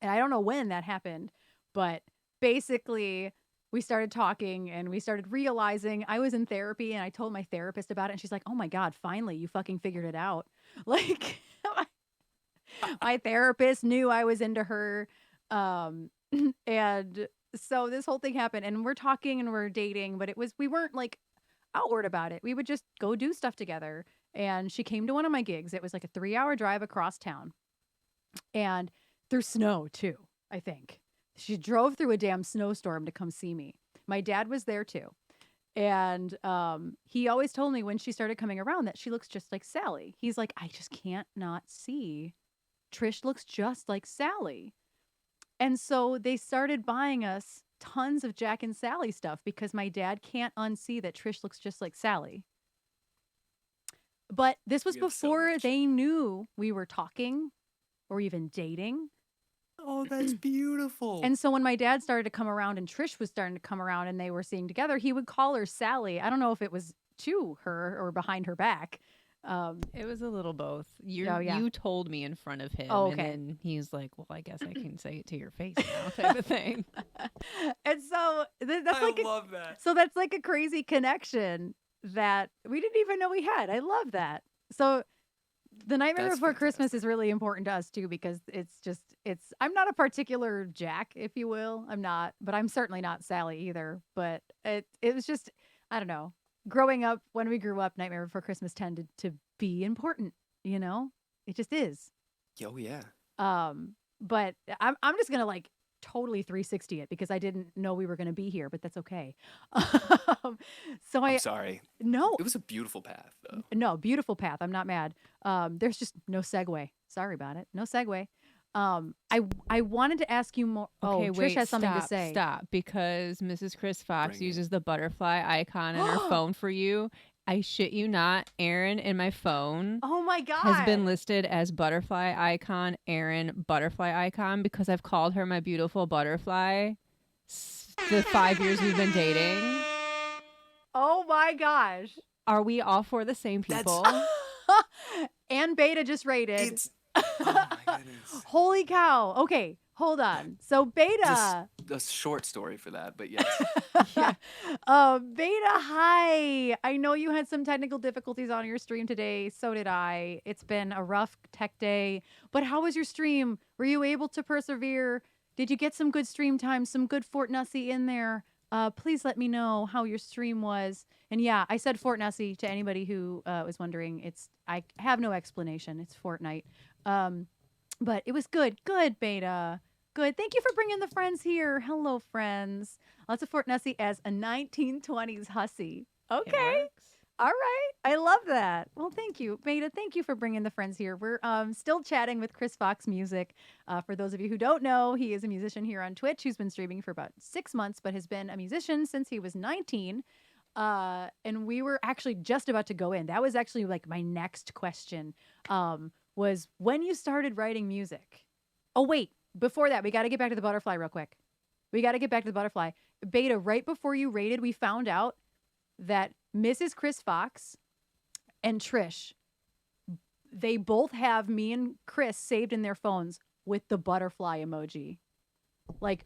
And I don't know when that happened, but basically we started talking and we started realizing I was in therapy and I told my therapist about it and she's like, "Oh my God, finally you fucking figured it out." Like my therapist knew I was into her. And so this whole thing happened and we're talking and we're dating, but we weren't like outward about it. We would just go do stuff together. And she came to one of my gigs. It was like a 3-hour drive across town and through snow too, I think. She drove through a damn snowstorm to come see me. My dad was there too. And he always told me when she started coming around that she looks just like Sally. He's like, I just can't not see. Trish looks just like Sally. And so they started buying us tons of Jack and Sally stuff because my dad can't unsee that Trish looks just like Sally. But this was We have so before much. they knew we were talking or even dating. Oh, that's beautiful. And so when my dad started to come around and Trish was starting to come around and they were seeing together, he would call her Sally. I don't know if it was to her or behind her back. It was a little both. Oh, yeah. You told me in front of him, Oh, and okay. then he's like, "Well, I guess I can say it to your face now," type of thing. And so that's I like love that. so that's like a crazy connection that we didn't even know we had. I love that. So the Nightmare That's Before Christmas fantastic. is really important to us too because I'm not a particular Jack, if you will. I'm not, but I'm certainly not Sally either. But it was just, I don't know. Growing up, when we grew up, Nightmare Before Christmas tended to be important, you know? It just is. Oh yeah. But I'm just gonna like totally 360 it because I didn't know we were gonna be here, but that's okay. So I'm sorry. no, It was a beautiful path, though. no, beautiful path. I'm not mad. There's just no segue. Sorry about it. No segue. I wanted to ask you more. Okay, oh, Trish wait, has something to stop, say. Stop, because Mrs. Chris Fox Bring it. uses the butterfly icon in her phone for you. I shit you not, Erin in my phone Oh my God. has been listed as butterfly icon, Erin butterfly icon, because I've called her my beautiful butterfly the 5 years we've been dating. Oh my gosh. Are we all for the same That's- people? And Beta just rated. It's oh my goodness. Holy cow. Okay, hold on. So Beta. A short story for that, but yes. Beta, hi. I know you had some technical difficulties on your stream today. So did I. It's been a rough tech day. But how was your stream? Were you able to persevere? Did you get some good stream time, some good Fortnite in there? Please let me know how your stream was. And yeah, I said Fortnite to anybody who was wondering. I have no explanation. It's Fortnite. But it was good. Good, Beta. Good. Thank you for bringing the friends here. Hello, friends. Lots of Fortnite as a 1920s hussy. Okay. All right. I love that. Well, thank you, Beta. Thank you for bringing the friends here. We're still chatting with ChrisFoxMusic. For those of you who don't know, he is a musician here on Twitch who's been streaming for about 6 months, but has been a musician since he was 19. And we were actually just about to go in. That was actually like my next question, was when you started writing music. Oh, wait. Before that, we got to get back to the butterfly real quick. Beta, right before you rated, we found out that Mrs. Chris Fox and Trish, they both have me and Chris saved in their phones with the butterfly emoji. Like,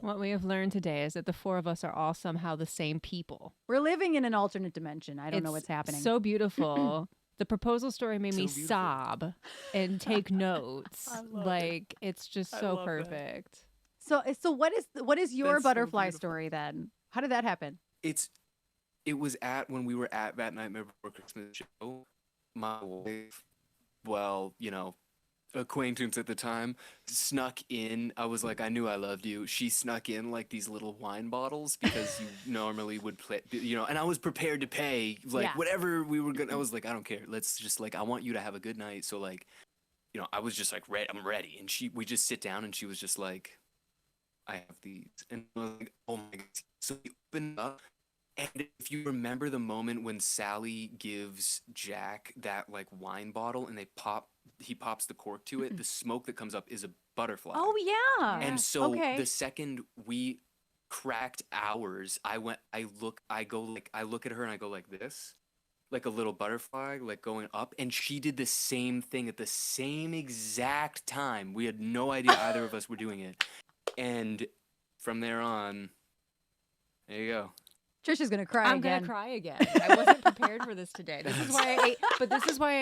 what we have learned today is that the four of us are all somehow the same people. We're living in an alternate dimension. I don't know what's happening. So beautiful. The proposal story made me beautiful. sob and take notes. Like, it's just so perfect. So what is your That's so butterfly beautiful. story then? How did that happen? It was when we were at that Nightmare Before Christmas show. My wife, well, acquaintance at the time, snuck in. I was like, I knew I loved you. She snuck in like these little wine bottles because you normally would play, and I was prepared to pay whatever we were gonna. I was like, I don't care. Let's just I want you to have a good night. So I was just like, I'm ready. And we just sit down and she was just like, I have these. And I was like, oh my God. So we opened up. And if you remember the moment when Sally gives Jack that wine bottle and he pops the cork to it, the smoke that comes up is a butterfly. Oh yeah. And so okay. the second we cracked ours, I look at her and I go like this, like a little butterfly, going up. And she did the same thing at the same exact time. We had no idea either of us were doing it. And from there on, there you go. Trisha's gonna cry I'm again. gonna cry again. I wasn't prepared for this today. This is why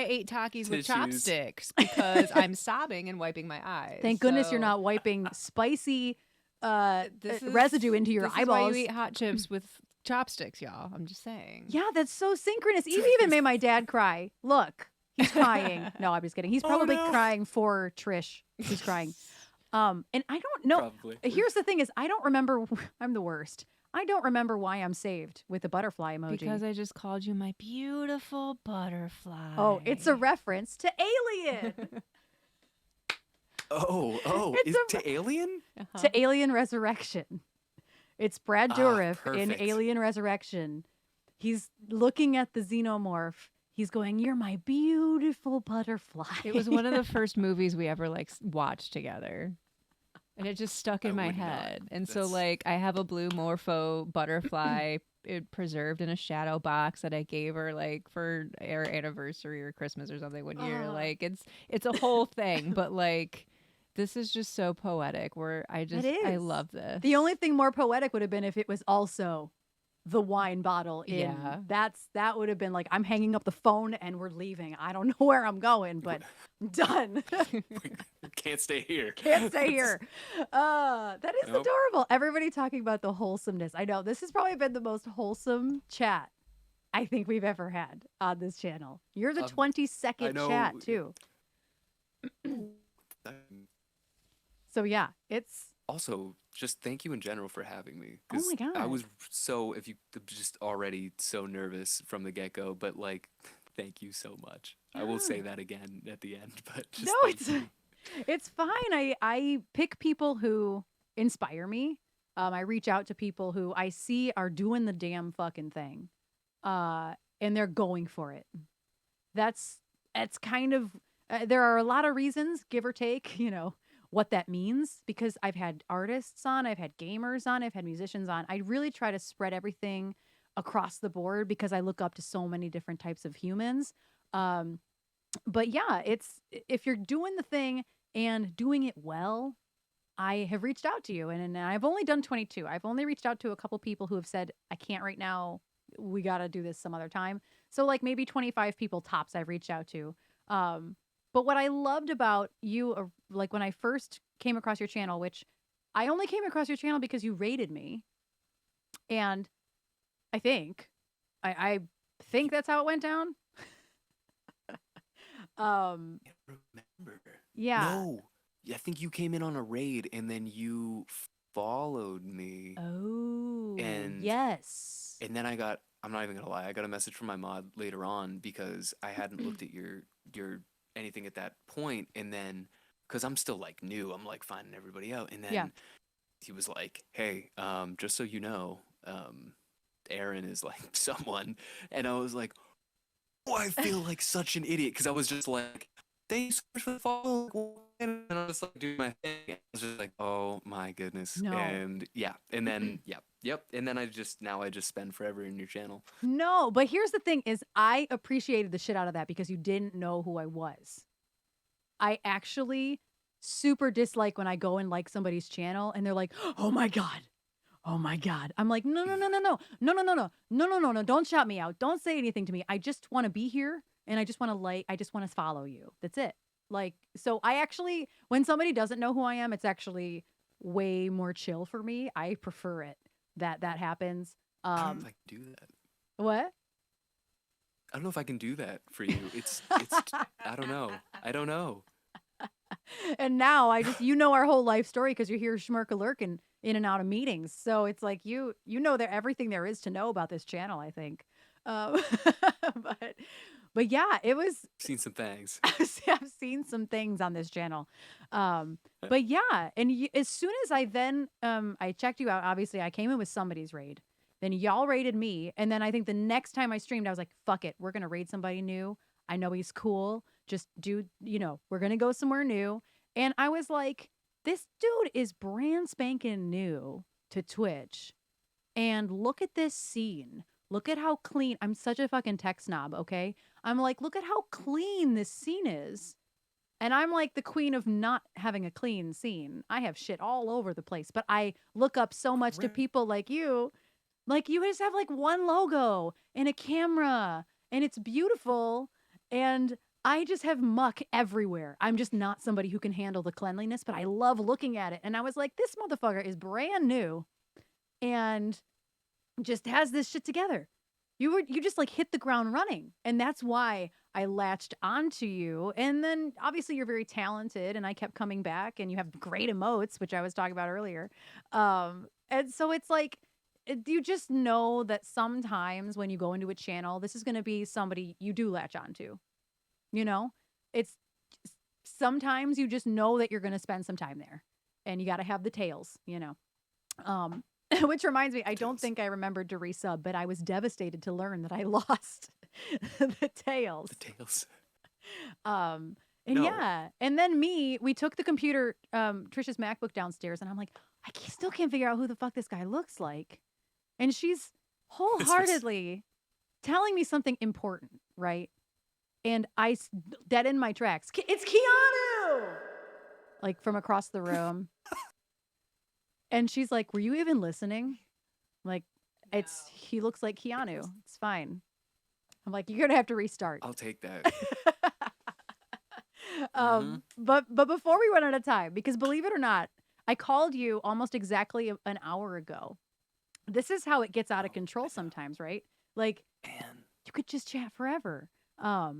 I ate Takis with Tissues. chopsticks, because I'm sobbing and wiping my eyes. Thank goodness So you're not wiping spicy this is- residue into your this eyeballs. Is why you eat hot chips with chopsticks, y'all. I'm just saying. Yeah, that's so synchronous. You even made my dad cry. Look, he's crying. No, I'm just kidding. He's probably crying for Trish. He's crying. And I don't know. Probably. Here's the thing: is I don't remember. I'm the worst. I don't remember why I'm saved with the butterfly emoji. Because I just called you my beautiful butterfly. Oh, it's a reference to Alien. It's to Alien? To Alien Resurrection. It's Brad Dourif in perfect. Alien Resurrection. He's looking at the xenomorph. He's going, "You're my beautiful butterfly." It was one of the first movies we ever watched together. And it just stuck in I my would not. head. And so That's- I have a blue morpho butterfly preserved in a shadow box that I gave her for our anniversary or Christmas or something one year. It's a whole thing, but this is just so poetic. I is. love this. The only thing more poetic would have been if it was also the wine bottle in. Yeah. That would have been like, I'm hanging up the phone and we're leaving. I don't know where I'm going, but done. Can't stay here. Can't stay here. That is Nope. adorable. Everybody talking about the wholesomeness. I know this has probably been the most wholesome chat I think we've ever had on this channel. You're the 22nd know- chat too. So yeah, it's Also, just thank you in general for having me. Oh my 'cause I God. was just already so nervous from the get-go, but thank you so much. I will say that again at the end, but just No, thank it's you. it's fine. I pick people who inspire me. I reach out to people who I see are doing the damn fucking thing, and they're going for it. That's kind of there are a lot of reasons, give or take, what that means, because I've had artists on, I've had gamers on, I've had musicians on. I really try to spread everything across the board because I look up to so many different types of humans. Um, but yeah, it's if you're doing the thing and doing it well, I have reached out to you, and I've only done 22. I've only reached out to a couple people who have said, I can't right now. We got to do this some other time. So, like, maybe 25 people tops I've reached out to. Um, but what I loved about you, like, when I first came across your channel, which I only came across your channel because you rated me. And I think, I think that's how it went down. I can't remember. Yeah. No, I think you came in on a raid and then you followed me, Oh, and yes. then I'm not even gonna lie, I got a message from my mod later on because I hadn't looked at your anything at that point, and then because I'm still like new, I'm like finding everybody out, and Yeah. then he was like, "Hey, just so you know, Erin is like someone," and I was like, "Oh, I feel like such an idiot," because I was just like, "Thanks so much for the follow," and I was like doing my thing. I was just like, "Oh my goodness," No. and yeah, and then yep, and then I just spend forever in your channel. No, but here's the thing is I appreciated the shit out of that because you didn't know who I was. I actually super dislike when I go and like somebody's channel and they're like, "Oh my god. Oh my god." I'm like, "No, no, no, no, no. No, no, no, no. No, no, no, no. Don't shout me out. Don't say anything to me. I just want to be here and I just want to follow you. That's it." Like, so I actually when somebody doesn't know who I am, it's actually way more chill for me. I prefer it that happens. I don't know if I can do that. What? I don't know if I can do that for you. I don't know. I don't know. And now I just you know our whole life story because you're here schmirkalurking in and out of meetings. So it's like you know that everything there is to know about this channel, I think. Um, but but yeah, it was Seen some things. I've seen some things on this channel. But yeah, and as soon as I then I checked you out, obviously I came in with somebody's raid. Then y'all raided me, and then I think the next time I streamed, I was like, "Fuck it, we're gonna raid somebody new. I know he's cool. Just do, we're gonna go somewhere new." And I was like, "This dude is brand spanking new to Twitch, and look at this scene. Look at how clean. I'm such a fucking tech snob, okay? I'm like, look at how clean this scene is." And I'm like the queen of not having a clean scene. I have shit all over the place, but I look up so much to Correct. people like you. Like you just have like one logo and a camera and it's beautiful. And I just have muck everywhere. I'm just not somebody who can handle the cleanliness, but I love looking at it. And I was like, this motherfucker is brand new and just has this shit together. You just like hit the ground running. And that's why I latched onto you. And then obviously you're very talented and I kept coming back and you have great emotes, which I was talking about earlier. And so it's like you just know that sometimes when you go into a channel, this is going to be somebody you do latch onto. You know, it's sometimes you just know that you're going to spend some time there and you got to have the tails. Um, which reminds me, I don't Tails. think I remembered to resub, but I was devastated to learn that I lost the tails. The tails. And No. yeah, and then we took the computer, Trisha's MacBook downstairs, and I'm like, still can't figure out who the fuck this guy looks like. And she's wholeheartedly telling me something important, right? And dead in my tracks. It's Keanu! Like from across the room. And she's like, "Were you even listening?" Like, he looks like Keanu. It's fine. I'm like, "You're gonna have to restart." I'll take that. But before we run out of time, because believe it or not, I called you almost exactly an hour ago. This is how it gets out of control sometimes, right? Like, Man, you could just chat forever. I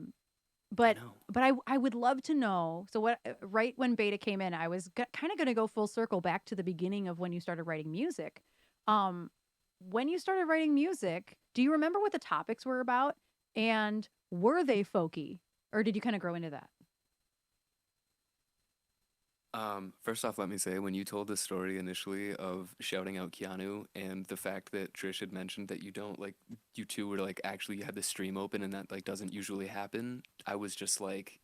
But know. I would love to know. So what? Right when Beta came in, I was kind of going to go full circle back to the beginning of when you started writing music. When you started writing music, do you remember what the topics were about? And were they folky, or did you kind of grow into that? First off, let me say, when you told the story initially of shouting out Keanu and the fact that Trish had mentioned that you don't like, you two were like actually had the stream open and that like doesn't usually happen, I was just like,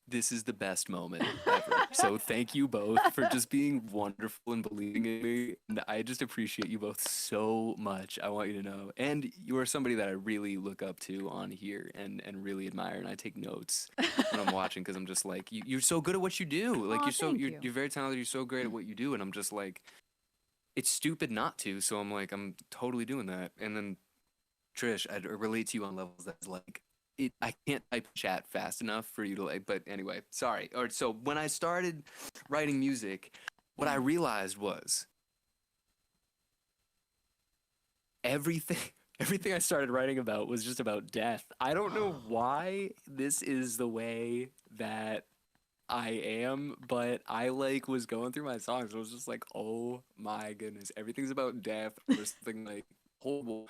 this is the best moment ever. So thank you both for just being wonderful and believing in me. And I just appreciate you both so much. I want you to know. And you are somebody that I really look up to on here and really admire. And I take notes when I'm watching because I'm just like, you're so good at what you do. Like Aw, thank you're you. you're very talented. You're so great at what you do. And I'm just like, it's stupid not to. So I'm like, I'm totally doing that. And then Trish, I relate to you on levels that's like, I can't type chat fast enough for you to like, but anyway, sorry. Or so when I started writing music, what I realized was everything everything I started writing about was just about death. I don't know why this is the way that I am, but I like was going through my songs. I was just like, oh my goodness, everything's about death or something like horrible.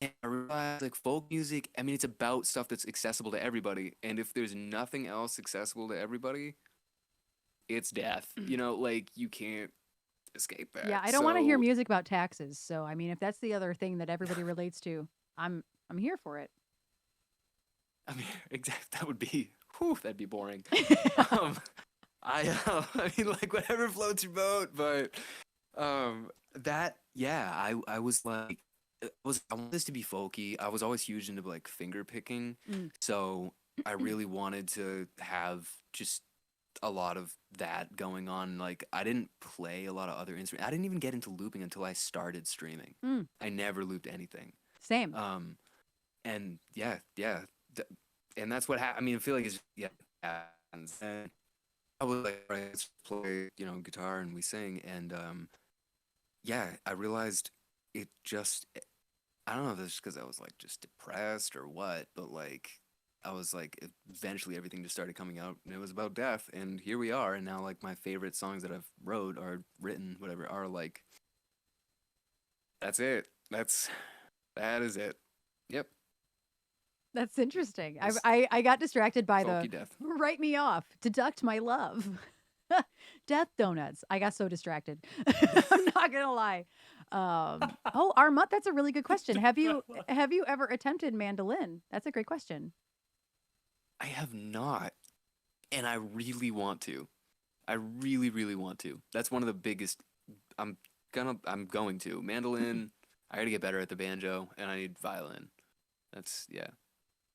And I realized like folk music, I mean, it's about stuff that's accessible to everybody. And if there's nothing else accessible to everybody, it's death. You know, like you can't escape that. Yeah, I don't want to hear So, music about taxes. So I mean, if that's the other thing that everybody relates to, I'm here for it. I mean, exactly, that would be, that'd be boring. um, I mean, like whatever floats your boat, but I was like, I want this to be folky. I was always huge into like finger picking, Mm. so I really wanted to have just a lot of that going on. Like I didn't play a lot of other instruments. I didn't even get into looping until I started streaming. Mm. I never looped anything. Same. And and that's what happened. I mean, I feel like it's happens. And I was like, all right, let's play, guitar and we sing. And I realized it just, I don't know if it's because I was like just depressed or what, but like I was like, eventually everything just started coming out and it was about death. And here we are. And now like my favorite songs that I've written, whatever, are like, that's it. That is it. Yep. That's interesting. It's I got distracted by folky the death. write me off, deduct my love, death donuts. I got so distracted. I'm not gonna lie. Armut, that's a really good question. Have you ever attempted mandolin? That's a great question. I have not, and I really want to. I really, really want to. That's one of the biggest. I'm going to mandolin. I got to get better at the banjo, and I need violin. That's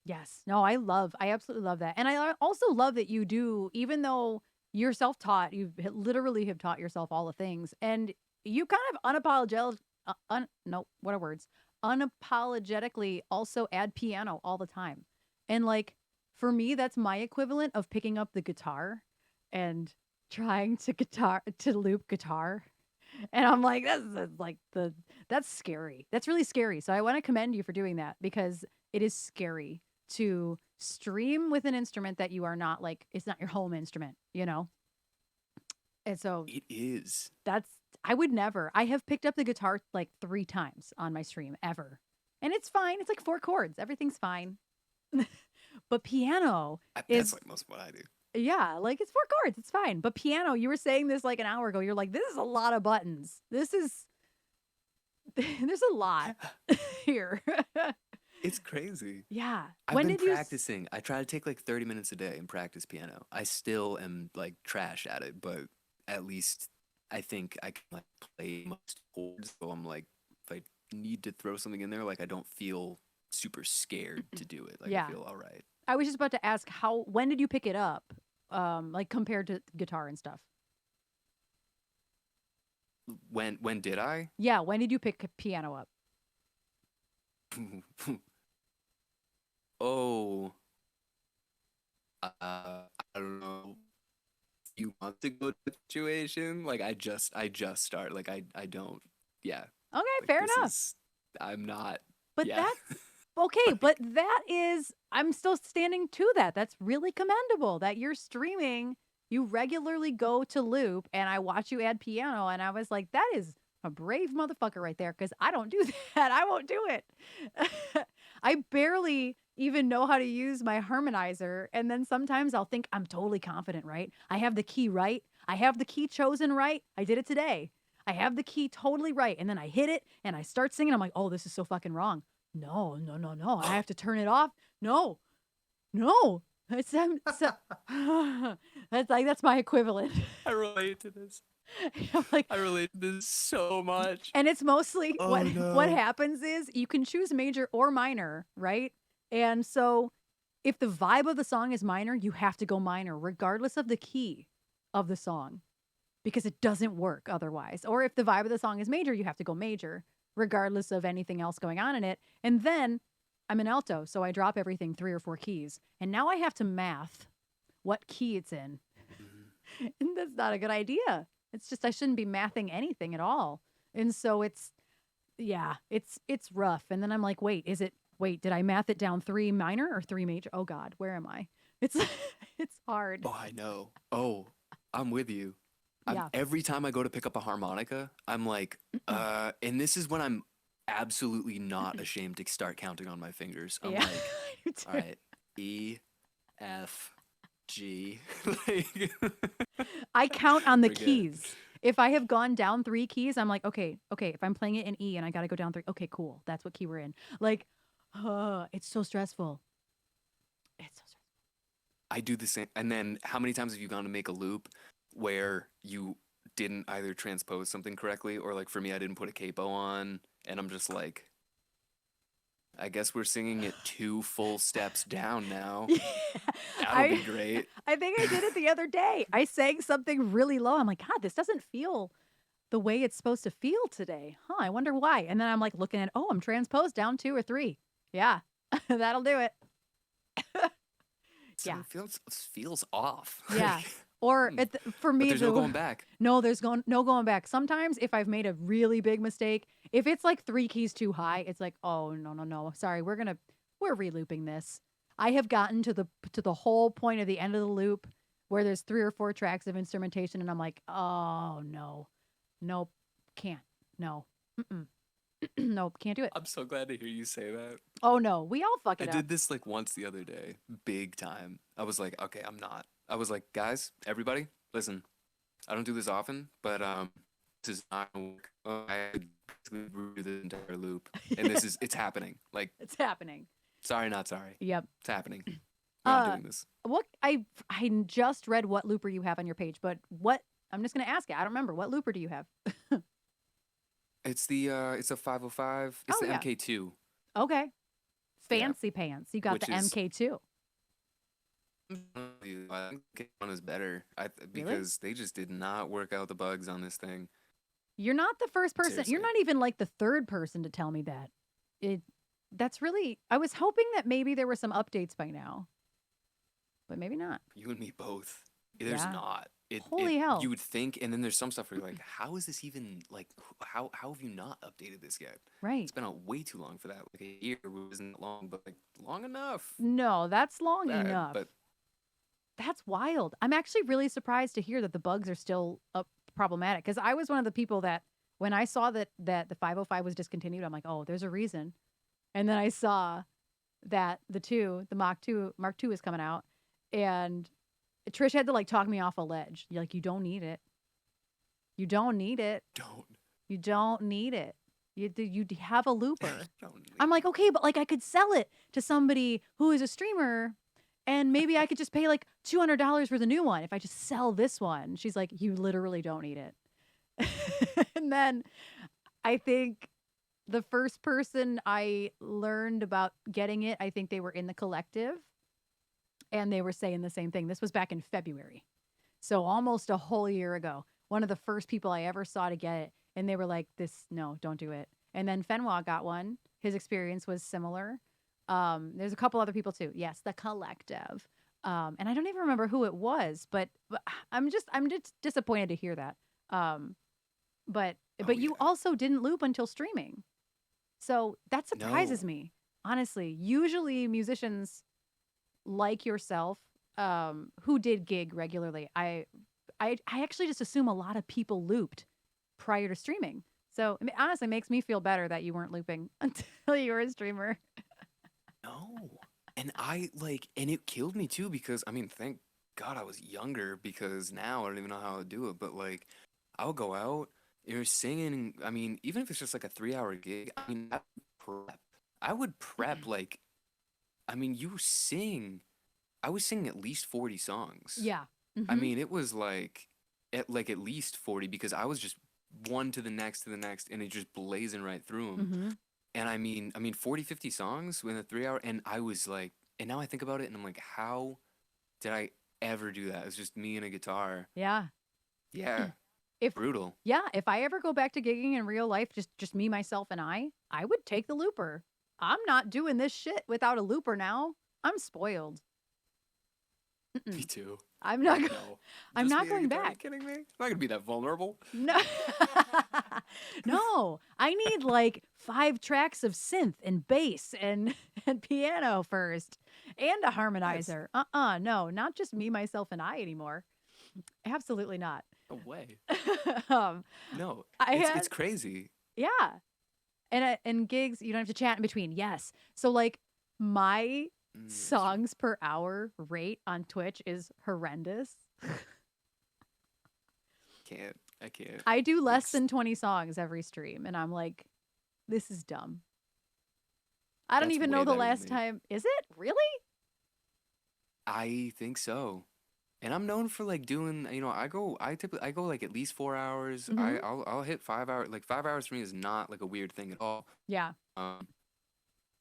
Yes. No, I absolutely love that. And I also love that you do, even though you're self-taught, you literally have taught yourself all the things. And you kind of unapologetically also add piano all the time. And like, for me, that's my equivalent of picking up the guitar and trying to loop guitar. And I'm like, that's scary. That's really scary. So I want to commend you for doing that because it is scary to stream with an instrument that you are not like, it's not your home instrument, And so it is. I would never. I have picked up the guitar like 3 times on my stream ever. And it's fine. It's like 4 chords. Everything's fine. But piano is That's like most of what I do. yeah, like it's 4 chords. It's fine. But piano, you were saying this like an hour ago. You're like, this is a lot of buttons. There's a lot here. It's crazy. Yeah. I've When been did you practicing. I try to take like 30 minutes a day and practice piano. I still am like trash at it, but at least I think I can like play most chords. So I'm like, if I need to throw something in there, like I don't feel super scared to do it. Like Yeah. I feel all right. I was just about to ask when did you pick it up? Like compared to guitar and stuff. When did I? Yeah, when did you pick piano up? Oh, I don't know. A few months ago situation. Like I just start. Like I don't. Yeah. Okay, Like fair this enough. I'm not. But Yeah. that's okay, but I'm still standing to that. That's really commendable that you're streaming. You regularly go to loop and I watch you add piano and I was like, that is a brave motherfucker right there because I don't do that. I won't do it. I barely even know how to use my harmonizer. And then sometimes I'll think I'm totally confident, right? I have the key right. I have the key chosen right. I did it today. I have the key totally right. And then I hit it and I start singing. I'm like, oh, this is so fucking wrong. No. I have to turn it off. No. That's my equivalent. I relate to this. I'm like, I relate to this so much. and it's mostly Oh what no. happens is you can choose major or minor, right? And so if the vibe of the song is minor, you have to go minor regardless of the key of the song because it doesn't work otherwise. Or if the vibe of the song is major, you have to go major regardless of anything else going on in it. And then I'm an alto, so I drop everything 3 or 4 keys. And now I have to math what key it's in. Mhm. And that's not a good idea. It's just I shouldn't be mathing anything at all. And so it's rough. And then I'm like, wait, did I math it down 3 minor or 3 major? Oh God, where am I? It's it's hard. Oh, I know. Oh, I'm with you. Yeah. Every time I go to pick up a harmonica, I'm like, and this is when I'm absolutely not ashamed to start counting on my fingers. I'm Yeah. like, I do too. all right, E, F, G. Like, I count on the forget it. keys. If I have gone down 3 keys, I'm like, okay, if I'm playing it in E and I got to go down 3, okay, cool. That's what key we're in. Like, it's so stressful. It's so stressful. I do the same. And then how many times have you gone to make a loop where you didn't either transpose something correctly or like for me, I didn't put a capo on and I'm just like, I guess we're singing it 2 full steps down now. Yeah. That'll be great. I think I did it the other day. I sang something really low. I'm like, God, this doesn't feel the way it's supposed to feel today. Huh, I wonder why. And then I'm like looking at, I'm transposed down 2 or 3. Yeah, that'll do it. Yeah. Something feels off. Yeah. Or for me, but there's no going back. No, there's no going back. Sometimes if I've made a really big mistake, if it's like 3 keys too high, it's like, oh no. Sorry, we're relooping this. I have gotten to the whole point of the end of the loop where there's 3 or 4 tracks of instrumentation, and I'm like, oh no, nope, can't, no, nope, can't do it. I'm so glad to hear you say that. Oh no, we all fuck I it up. did this like once the other day, big time. I was like, okay, I'm not. I was like, guys, everybody, listen. I don't do this often, but this is not gonna work. I basically redo the entire loop, and it's happening. Like, It's happening. sorry, not sorry. Yep. It's happening. We're not Uh, doing this. What I just read what looper you have on your page, but I'm just gonna ask you. I don't remember what looper do you have. It's a 505. It's Oh, the yeah. MK2. Okay, fancy pants. You got Which the is- MK2. I think one is better. Because they just did not work out the bugs on this thing. You're not the first person. You're Seriously. not even like the third person to tell me that. That's really. I was hoping that maybe there were some updates by now, but maybe not. You and me both. There's Yeah. not. Holy hell. You would think, and then there's some stuff where you're like, how is this even like? How have you not updated this yet? Right? It's been out way too long for that. Like a year wasn't long, but like long enough. No, that's long Bad, enough. But That's wild. I'm actually really surprised to hear that the bugs are still problematic because I was one of the people that when I saw that the 505 was discontinued, I'm like, oh, there's a reason. And then I saw that the Mark 2 is coming out, and Trish had to like talk me off a ledge. You're like, you don't need it. You don't need it. don't. You don't need it. You have a looper. Don't need I'm like, okay, but like I could sell it to somebody who is a streamer, and maybe I could just pay like $200 for the new one if I just sell this one. She's like, you literally don't need it. And then I think the first person I learned about getting it, I think they were in the collective, and they were saying the same thing. This was back in February, so almost a whole year ago. One of the first people I ever saw to get it, and they were like, no, don't do it. And then Fenwa got one. His experience was similar. There's a couple other people too. Yes, the collective. And I don't even remember who it was, but I'm just disappointed to hear that. But you yeah. also didn't loop until streaming. So that surprises No. me. Honestly, usually musicians like yourself, who did gig regularly, I actually just assume a lot of people looped prior to streaming. So I mean, honestly, it makes me feel better that you weren't looping until you were a streamer. No. And and it killed me too because I mean, thank God I was younger because now I don't even know how to do it. But like, I would go out, you're singing. I mean, even if it's just like a 3-hour gig, I mean, I would prep like, I mean, you sing I was singing at least 40 songs. Yeah. I Mhm. mean, it was like at least 40 because I was just one to the next, and it just blazing right through them. Mhm. And I mean 40, 50 songs within a 3 hour, and I was like, and now I think about it and I'm like, how did I ever do that? It was just me and a guitar. Yeah. Yeah, If brutal. Yeah, if I ever go back to gigging in real life, just me, myself, and I would take the looper. I'm not doing this shit without a looper now. I'm spoiled. Me Mm-mm. too. I'm not. Like, Go- no. I'm Just not me and a going guitar? Are you back. kidding me? I'm not gonna be that vulnerable. No. No. I need like 5 tracks of synth and bass and and piano first and a That's harmonizer. No, not just me, myself, and I anymore. Absolutely not. no way. um, No, I it's had crazy. Yeah. And gigs, you don't have to chat in between. Yes. So like my That's true. songs per hour rate on Twitch is horrendous. I can't. I do less Like, than 20 songs every stream and I'm like, this is dumb. I don't that's even way know the better than last me. time. Is it? Really? I think so. And I'm known for like doing, I go like at least 4 hours. Mhm. I'll hit 5 hours. Like 5 hours for me is not like a weird thing at all. Yeah. Um,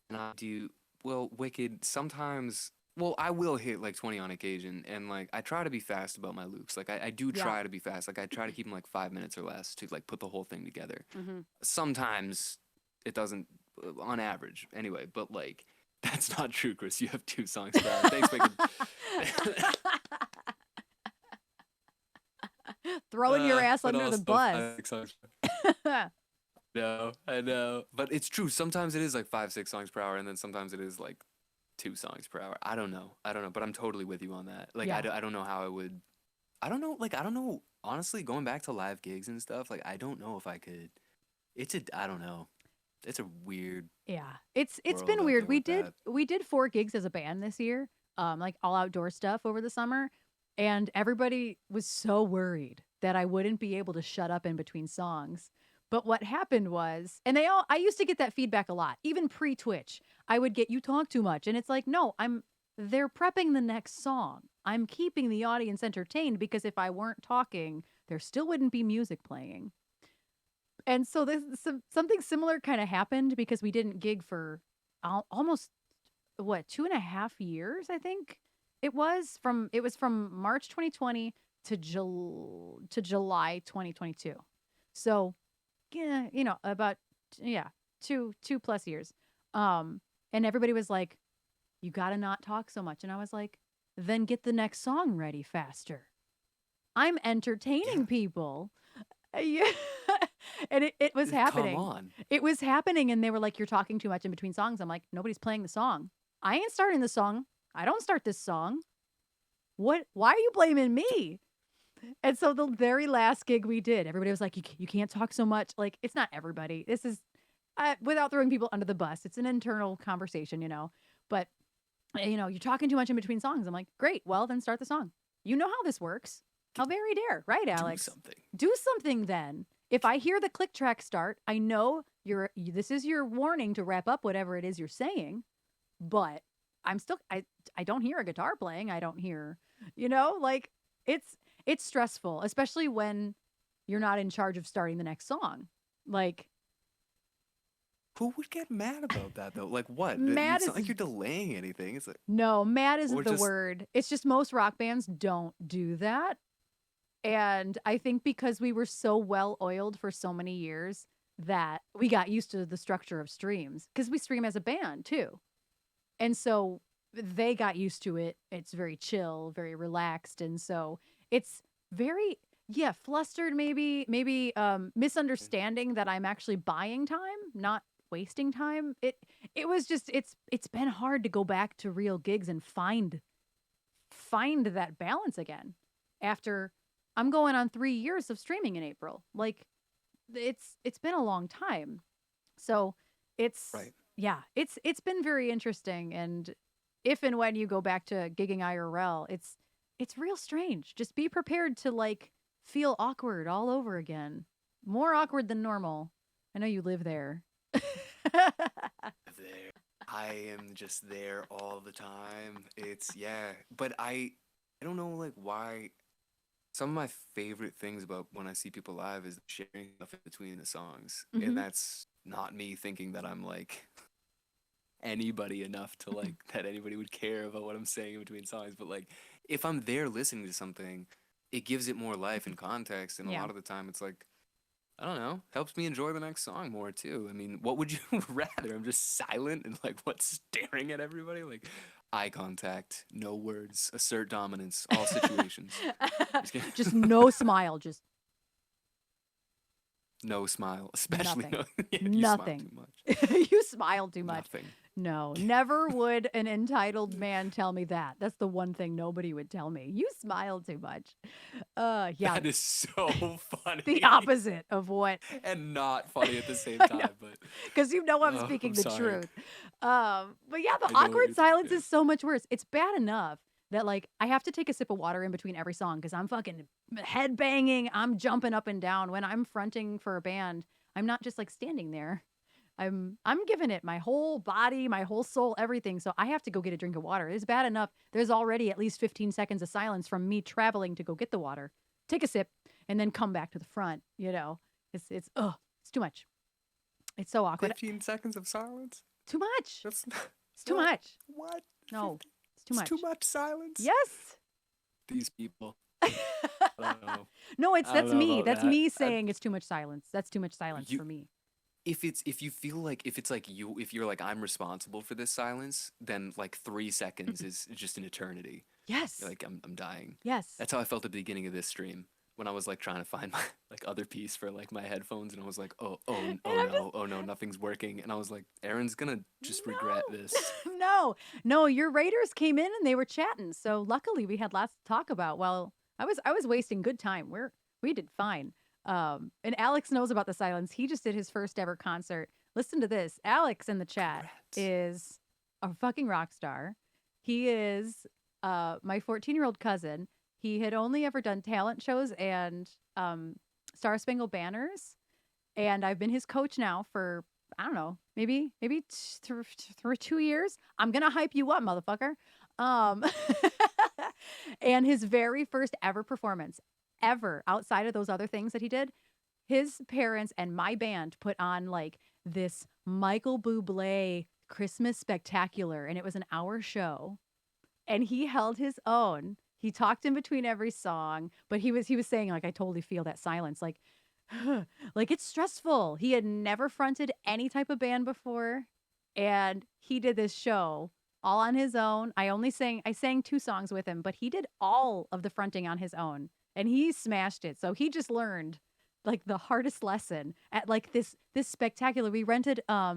and I do well, wicked sometimes. Well, I will hit like 20 on occasion, and like I try to be fast about my loops. Like I do Yeah. try to be fast. Like I try to keep them like 5 minutes or less to like put the whole thing together. Mhm. Sometimes it doesn't, on average, anyway. But like that's not true, Chris. You have 2 songs per hour. Thanks, wicked. Throwing your ass But under the also bus. 5, 6 songs. No, I know, but it's true. Sometimes it is like 5, 6 songs per hour, and then sometimes it is like 2 songs per hour. I don't know. But I'm totally with you on that. Like, Yeah. I don't know how I would. I don't know. Like, I don't know. Honestly, going back to live gigs and stuff, like, I don't know if I could. I don't know. It's a weird Yeah. It's world been out weird. there We with did that. we did 4 gigs as a band this year. Like all outdoor stuff over the summer, and everybody was so worried that I wouldn't be able to shut up in between songs. But what happened was, and I used to get that feedback a lot, even pre-Twitch. I would get, you talk too much, and it's like, no, they're prepping the next song. I'm keeping the audience entertained because if I weren't talking, there still wouldn't be music playing. And so something similar kind of happened because we didn't gig for almost what 2.5 years, I think it was from March 2020 to July 2022. So yeah, about yeah 2+ years. And everybody was like, you gotta not talk so much, and I was like, then get the next song ready faster. I'm Yeah. entertaining people. Yeah. And it was Come happening. on. It was happening, and they were like, "You're talking too much in between songs." I'm like, "Nobody's playing the song. I ain't starting the song. I don't start this song. What? Why are you blaming me?" And so the very last gig we did, everybody was like, you can't talk so much." Like, it's not everybody. This is without throwing people under the bus. It's an internal conversation. But you're talking too much in between songs. I'm like, "Great. Well, then start the song. You know how this works. How very dare, right, Do Alex? something. Do something then." If I hear the click track start, I know this is your warning to wrap up whatever it is you're saying, but I don't hear a guitar playing. I don't hear, like it's stressful, especially when you're not in charge of starting the next song. Like, Who would get mad about that though? Like what? mad It's not like is you're delaying anything. It's like, no, mad or isn't the just word. It's just most rock bands don't do that. And I think because we were so well oiled for so many years that we got used to the structure of streams because we stream as a band too. And so they got used to it. It's very chill, very relaxed. And so it's very, yeah, flustered, maybe misunderstanding that I'm actually buying time, not wasting time. It was just it's been hard to go back to real gigs and find that balance again after I'm going on 3 years of streaming in April. Like, it's been a long time. So it's right. yeah, it's been very interesting. And if and when you go back to gigging IRL, it's real strange. Just be prepared to like feel awkward all over again. More awkward than normal. I know you live there. There. I am just there all the time. It's yeah, but I don't know like why. Some of my favorite things about when I see people live is sharing stuff in between the songs, and Hmm. that's not me thinking that I'm like anybody enough to like that anybody would care about what I'm saying in between songs. But like if I'm there listening to something, it gives it more life and context, and a Yeah. lot of the time it's like I don't know, helps me enjoy the next song more too. I mean, what would you rather? I'm just silent and like what staring at everybody, like eye contact, no words, assert dominance, all situations. Just kidding. Just no smile, just No smile, especially nothing. no. Yeah, you smile too Nothing. much. You smile too much. Nothing. No, never would an entitled man tell me that. That's the one thing nobody would tell me. You smile too much. Yeah, That is so funny the opposite of what and not funny at the same I know. time. But Because you know I'm oh, speaking I'm the sorry. truth. But yeah, the I know what awkward silence yeah. is so much worse. It's bad enough that like I have to take a sip of water in between every song because I'm fucking head banging. I'm jumping up and down when I'm fronting for a band. I'm not just like standing there. I'm giving it my whole body, my whole soul, everything. So I have to go get a drink of water. It's bad enough. There's already at least 15 seconds of silence from me traveling to go get the water, take a sip, and then come back to the front. You know, it's too much. It's so awkward. 15 seconds of silence. Too much. That's It's too what? much. What? No, 50 it's too It's much. too much silence. Yes. These people. I don't know. No, I don't that's know me. about That's that. me saying it's too much silence. That's too much silence You for me. if you feel like if it's like you if you're like I'm responsible for this silence, then like 3 seconds is just an eternity. Yes. You're like I'm dying. Yes. That's how I felt at the beginning of this stream when I was like trying to find my like other piece for like my headphones, and I was like, And oh I'm no, oh no, nothing's working, and I was like, Erin's gonna just regret no, this. no. Your raiders came in and they were chatting. So luckily we had lots to talk about. Well, I was wasting good time. We did fine. And Alex knows about the silence. He just did his first ever concert. Listen to this. Alex in the chat Congrats. is a fucking rock star. He is my 14-year-old cousin. He had only ever done talent shows and Star Spangled Banners, and I've been his coach now for I don't know, maybe for 2 years. I'm gonna hype you up, motherfucker. Um, and his very first ever performance, ever outside of those other things that he did, his parents and my band put on like this Michael Bublé Christmas spectacular, and it was an hour show, and he held his own. He talked in between every song, but he was saying like I totally feel that silence, like like it's stressful. He had never fronted any type of band before, and he did this show all on his own. I sang 2 songs with him, but he did all of the fronting on his own, and he smashed it. So he just learned like the hardest lesson at like this spectacular. We rented a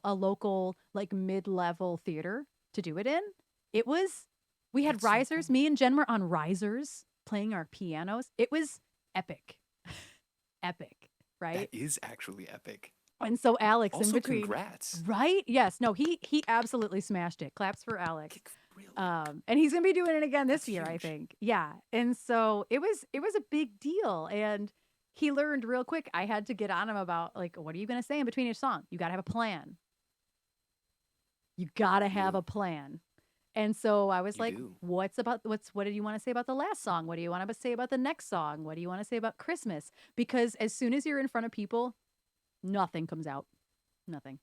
local like mid-level theater to do it in. It was we had That's so risers. cool. Me and Jen were on risers playing our pianos. It was epic. Epic, right? That is actually epic. And so Alex in Also, between, congrats. right? Yes, no, he absolutely smashed it. Claps for Alex. Really? And he's gonna be doing it again this That's year, I huge. think. Yeah, and so it was a big deal, and he learned real quick. I had to get on him about like, what are you gonna say in between each song? You gotta have a plan. You gotta have You a plan. And so I was you like, do. what did you want to say about the last song? What do you want to say about the next song? What do you want to say about Christmas? Because as soon as you're in front of people, nothing comes out. Nothing.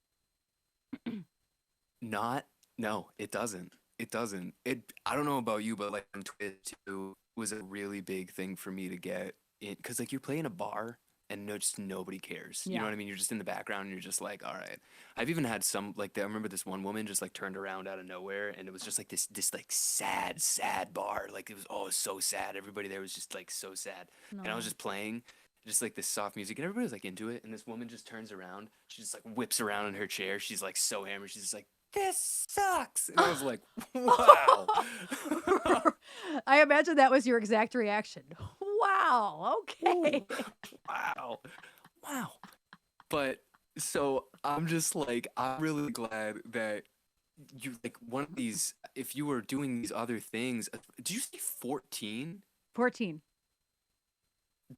Not no, it doesn't. It doesn't. It I don't know about you, but like on Twitch too was a really big thing for me to get in because like you play in a bar and no just nobody cares. You know Yeah. what I mean? You're just in the background and you're just like, all right. I've even had some like I remember this one woman just like turned around out of nowhere and it was just like this like sad bar. Like it was so sad. Everybody there was just like so sad. And I was No. just playing just like this soft music and everybody was like into it and this woman just turns around. She just like whips around in her chair. She's like so hammered. She's just like this sucks. And I was like, wow. I imagine that was your exact reaction. Wow. Okay. Ooh, wow. Wow. But so I'm just like, I'm really glad that you like one of these, if you were doing these other things, did you say 14? 14.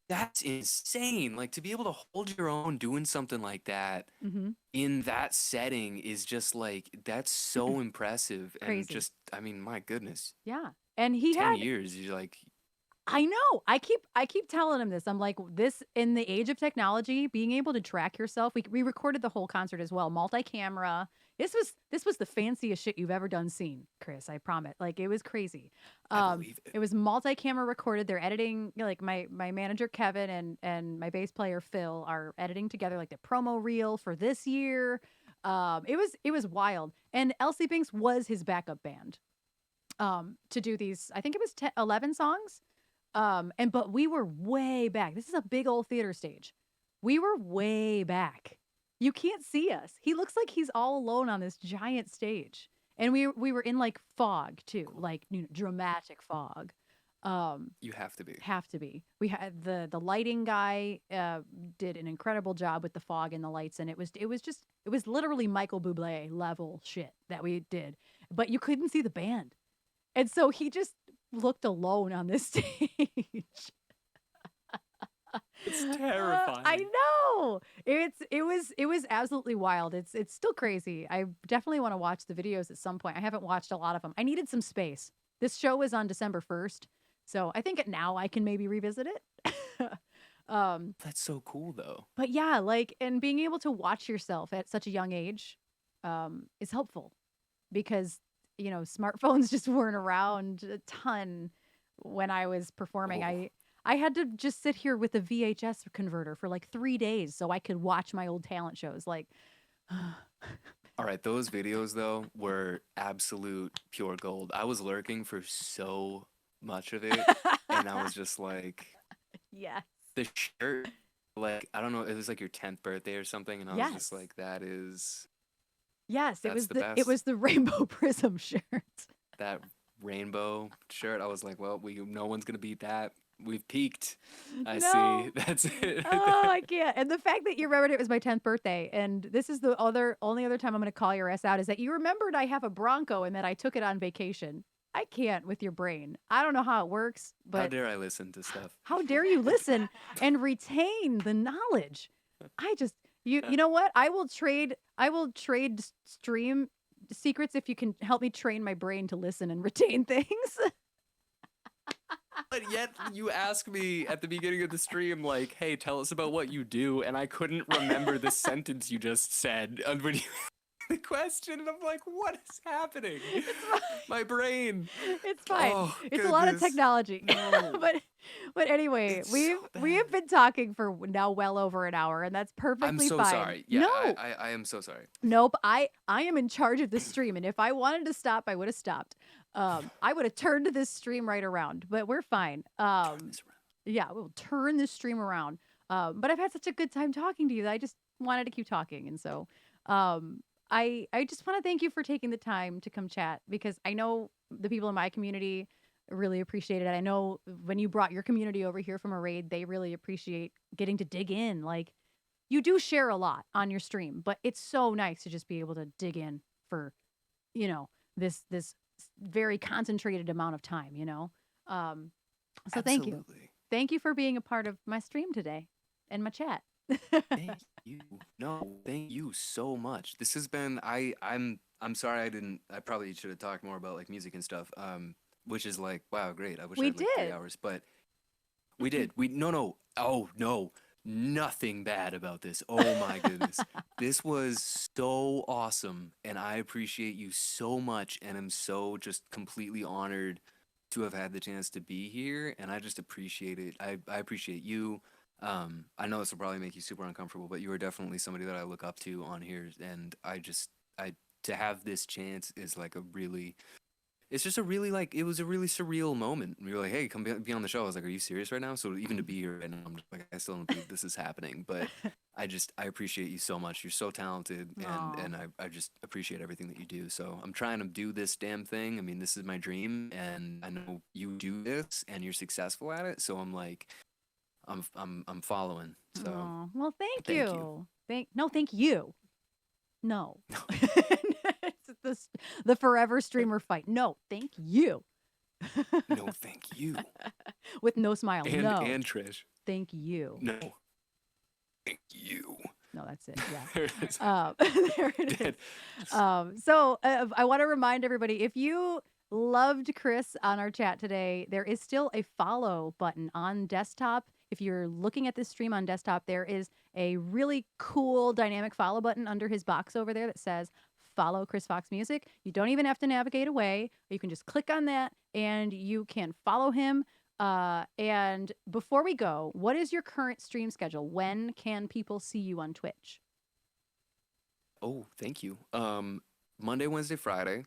that's insane. Like to be able to hold your own doing something like that Mm-hmm. in that setting is just like that's so impressive. And Crazy. just, I mean, my goodness, Yeah. And he 10 had years, you're like, I know. I keep telling him this. I'm like, this in the age of technology, being able to track yourself. We recorded the whole concert as well, multi-camera. This was the fanciest shit you've ever done seen, Chris. I promise. Like it was crazy. I believe It it. was multi-camera recorded. They're editing, like my manager Kevin and my bass player Phil are editing together like the promo reel for this year. It was wild. And Elsie Binks was his backup band to do these. I think it was 11 songs. But we were way back. This is a big old theater stage. We were way back. You can't see us. He looks like he's all alone on this giant stage. And we were in like fog too, Cool. like dramatic fog. Um, You have to be. have to be. We had the lighting guy did an incredible job with the fog and the lights, and it was literally Michael Bublé level shit that we did, but you couldn't see the band, and so he just looked alone on this stage. It's I terrifying. know. It was absolutely wild. It's still crazy. I definitely want to watch the videos at some point. I haven't watched a lot of them. I needed some space. This show is on December 1st. So I think now I can maybe revisit it. um, That's so cool though. but yeah, like and being able to watch yourself at such a young age is helpful because smartphones just weren't around a ton when I was performing. Oh, I had to just sit here with a VHS converter for like 3 days so I could watch my old talent shows. Like, all right. Those videos though were absolute pure gold. I was lurking for so much of it, and I was just like, yes, the shirt, like I don't know, it was like your 10th birthday or something, and I was just yes, like, yes. It that's was the it best. was the Rainbow Prism shirt. That rainbow shirt, I was like, well, no one's gonna beat that. We've peaked. I see. No. That's it right Oh, there. I can't. And the fact that you remembered it was my 10th birthday, and this is the only other time I'm going to call your ass out, is that you remembered I have a Bronco and that I took it on vacation. I can't with your brain. I don't know how it works, How but dare I listen to stuff? how dare you listen and retain the knowledge? I just you know what? I will trade stream secrets if you can help me train my brain to listen and retain things. But yet you ask me at the beginning of the stream, like, hey, tell us about what you do, and I couldn't remember the sentence you just said when you the question, and I'm like, what is happening? It's fine. My brain. It's fine. Oh It's a lot of goodness. technology. No. But anyway, It's we so we have bad. been talking for now well over an hour, and that's I'm perfectly so fine. sorry. Yeah, No, I am so sorry. nope. I am in charge of this stream, and if I wanted to stop, I would have stopped. I would have turned this stream right around, but we're fine. Turn this around. Yeah, we'll turn this stream around. But I've had such a good time talking to you that I just wanted to keep talking, and so um, I just want to thank you for taking the time to come chat because I know the people in my community really appreciate it. I know when you brought your community over here from a raid, they really appreciate getting to dig in. Like you do share a lot on your stream, but it's so nice to just be able to dig in for this very concentrated amount of time. Um, so thank you. Absolutely. Thank you for being a part of my stream today and my chat. Thank you. No, thank you so much. This has been I'm sorry I probably should have talked more about like music and stuff. Which is like, wow, great. I wish I We had like 3 did. hours, but we did. We no. Oh no. Nothing bad about this. Oh my goodness. This was so awesome, and I appreciate you so much, and I'm so just completely honored to have had the chance to be here, and I just appreciate it. I appreciate you. I know this will probably make you super uncomfortable, but you are definitely somebody that I look up to on here, and I to have this chance is like a really it's just a really like it was a really surreal moment. We were like, "Hey, come be on the show." I was like, "Are you serious right now?" So even to be here right now, I'm just like, I still don't believe this is happening. But I appreciate you so much. You're so talented, Aw. and I just appreciate everything that you do. So I'm trying to do this damn thing. I mean, this is my dream, and I know you do this, and you're successful at it. So I'm like, I'm following. So Aw. Well, thank thank you. you. Thank you. No. It's the forever streamer fight. No, thank you. No, thank you. With no smile. And No. and Trish. Thank you. No. Thank you. No, that's it. Yeah. There it is. There it Dead. is. So I want to remind everybody, if you loved Chris on our chat today, there is still a follow button on desktop. If you're looking at this stream on desktop, there is a really cool dynamic follow button under his box over there that says follow Chris Fox Music. You don't even have to navigate away. You can just click on that and you can follow him. And before we go, what is your current stream schedule? When can people see you on Twitch? Oh, thank you. Monday, Wednesday, Friday.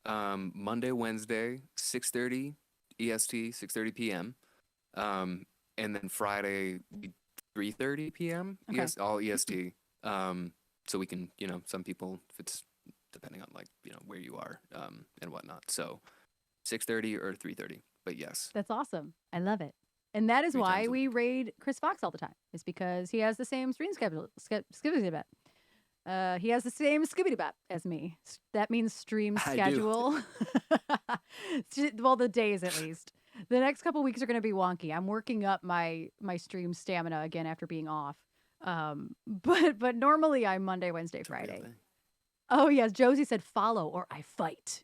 Monday, Wednesday, 6:30 EST, 6:30 p.m. And then Friday, 3:30 p.m. Okay. All EST. So we can, some people, if it's depending on where you are, and whatnot. So 6:30 or 3:30. But yes. That's awesome. I love it. And that is 3 why times a we week. raid Chris Fox all the time. It's because he has the same stream schedule. He has the same skibbity bop as me. That means stream I do. schedule. Well, the days at least. The next couple weeks are going to be wonky. I'm working up my stream stamina again after being off. But normally I'm Monday, Wednesday, It's a real Friday. thing. Oh yes, Josie said follow or I fight.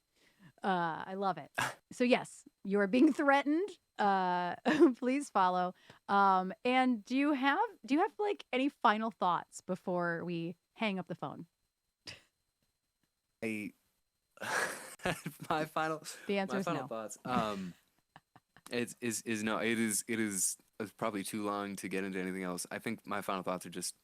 I love it. So yes, you are being threatened. Please follow. And do you have like any final thoughts before we hang up the phone? I my final The answer my is final no. thoughts. Is no. It's probably too long to get into anything else. I think my final thoughts are just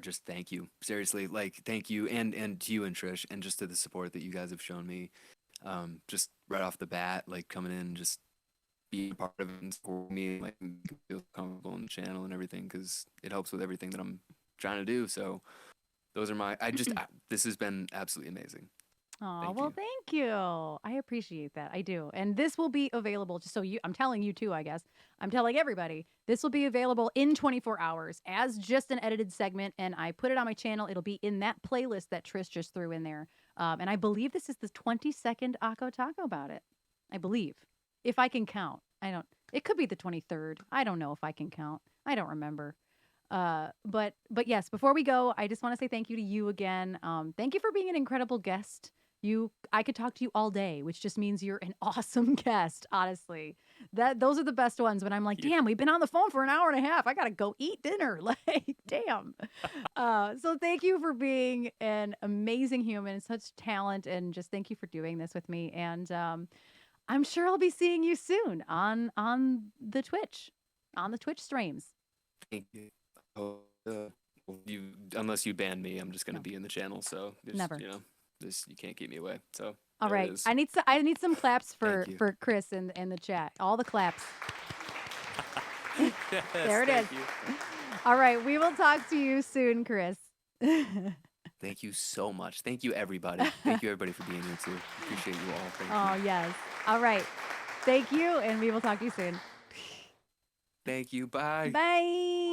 just thank you. Seriously, like thank you and to you and Trish and just to the support that you guys have shown me. Just right off the bat, like coming in, just being part of it and supporting me, like making me feel comfortable on the channel and everything, because it helps with everything that I'm trying to do. So those are this has been absolutely amazing. Oh, Thank well, you. thank you. I appreciate that. I do. And this will be available just so I'm telling you too, I guess. I'm telling everybody. This will be available in 24 hours as just an edited segment. And I put it on my channel. It'll be in that playlist that Trish just threw in there. And I believe this is the 22nd Acco Taco about it. I believe. If I can count. It could be the 23rd. I don't know if I can count. I don't remember. But yes, before we go, I just want to say thank you to you again. Thank you for being an incredible guest. I could talk to you all day, which just means you're an awesome guest, honestly. Those are the best ones when I'm like, Yeah. damn, we've been on the phone for an hour and a half. I gotta go eat dinner. Like, damn. So thank you for being an amazing human, such talent, and just thank you for doing this with me. And I'm sure I'll be seeing you soon on the Twitch streams. Thank you. Oh, unless you ban me, I'm just gonna No. be in the channel. So Never. you can't keep me away. So All there it right. is. I need some claps for Thank you. for Chris in the chat. All the claps. Yes, There it thank is. you. All right. We will talk to you soon, Chris. Thank you so much. Thank you, everybody. Thank you, everybody, for being here too. Appreciate you all. Thank Oh, you. yes. All right. Thank you, and we will talk to you soon. Thank you. Bye. Bye.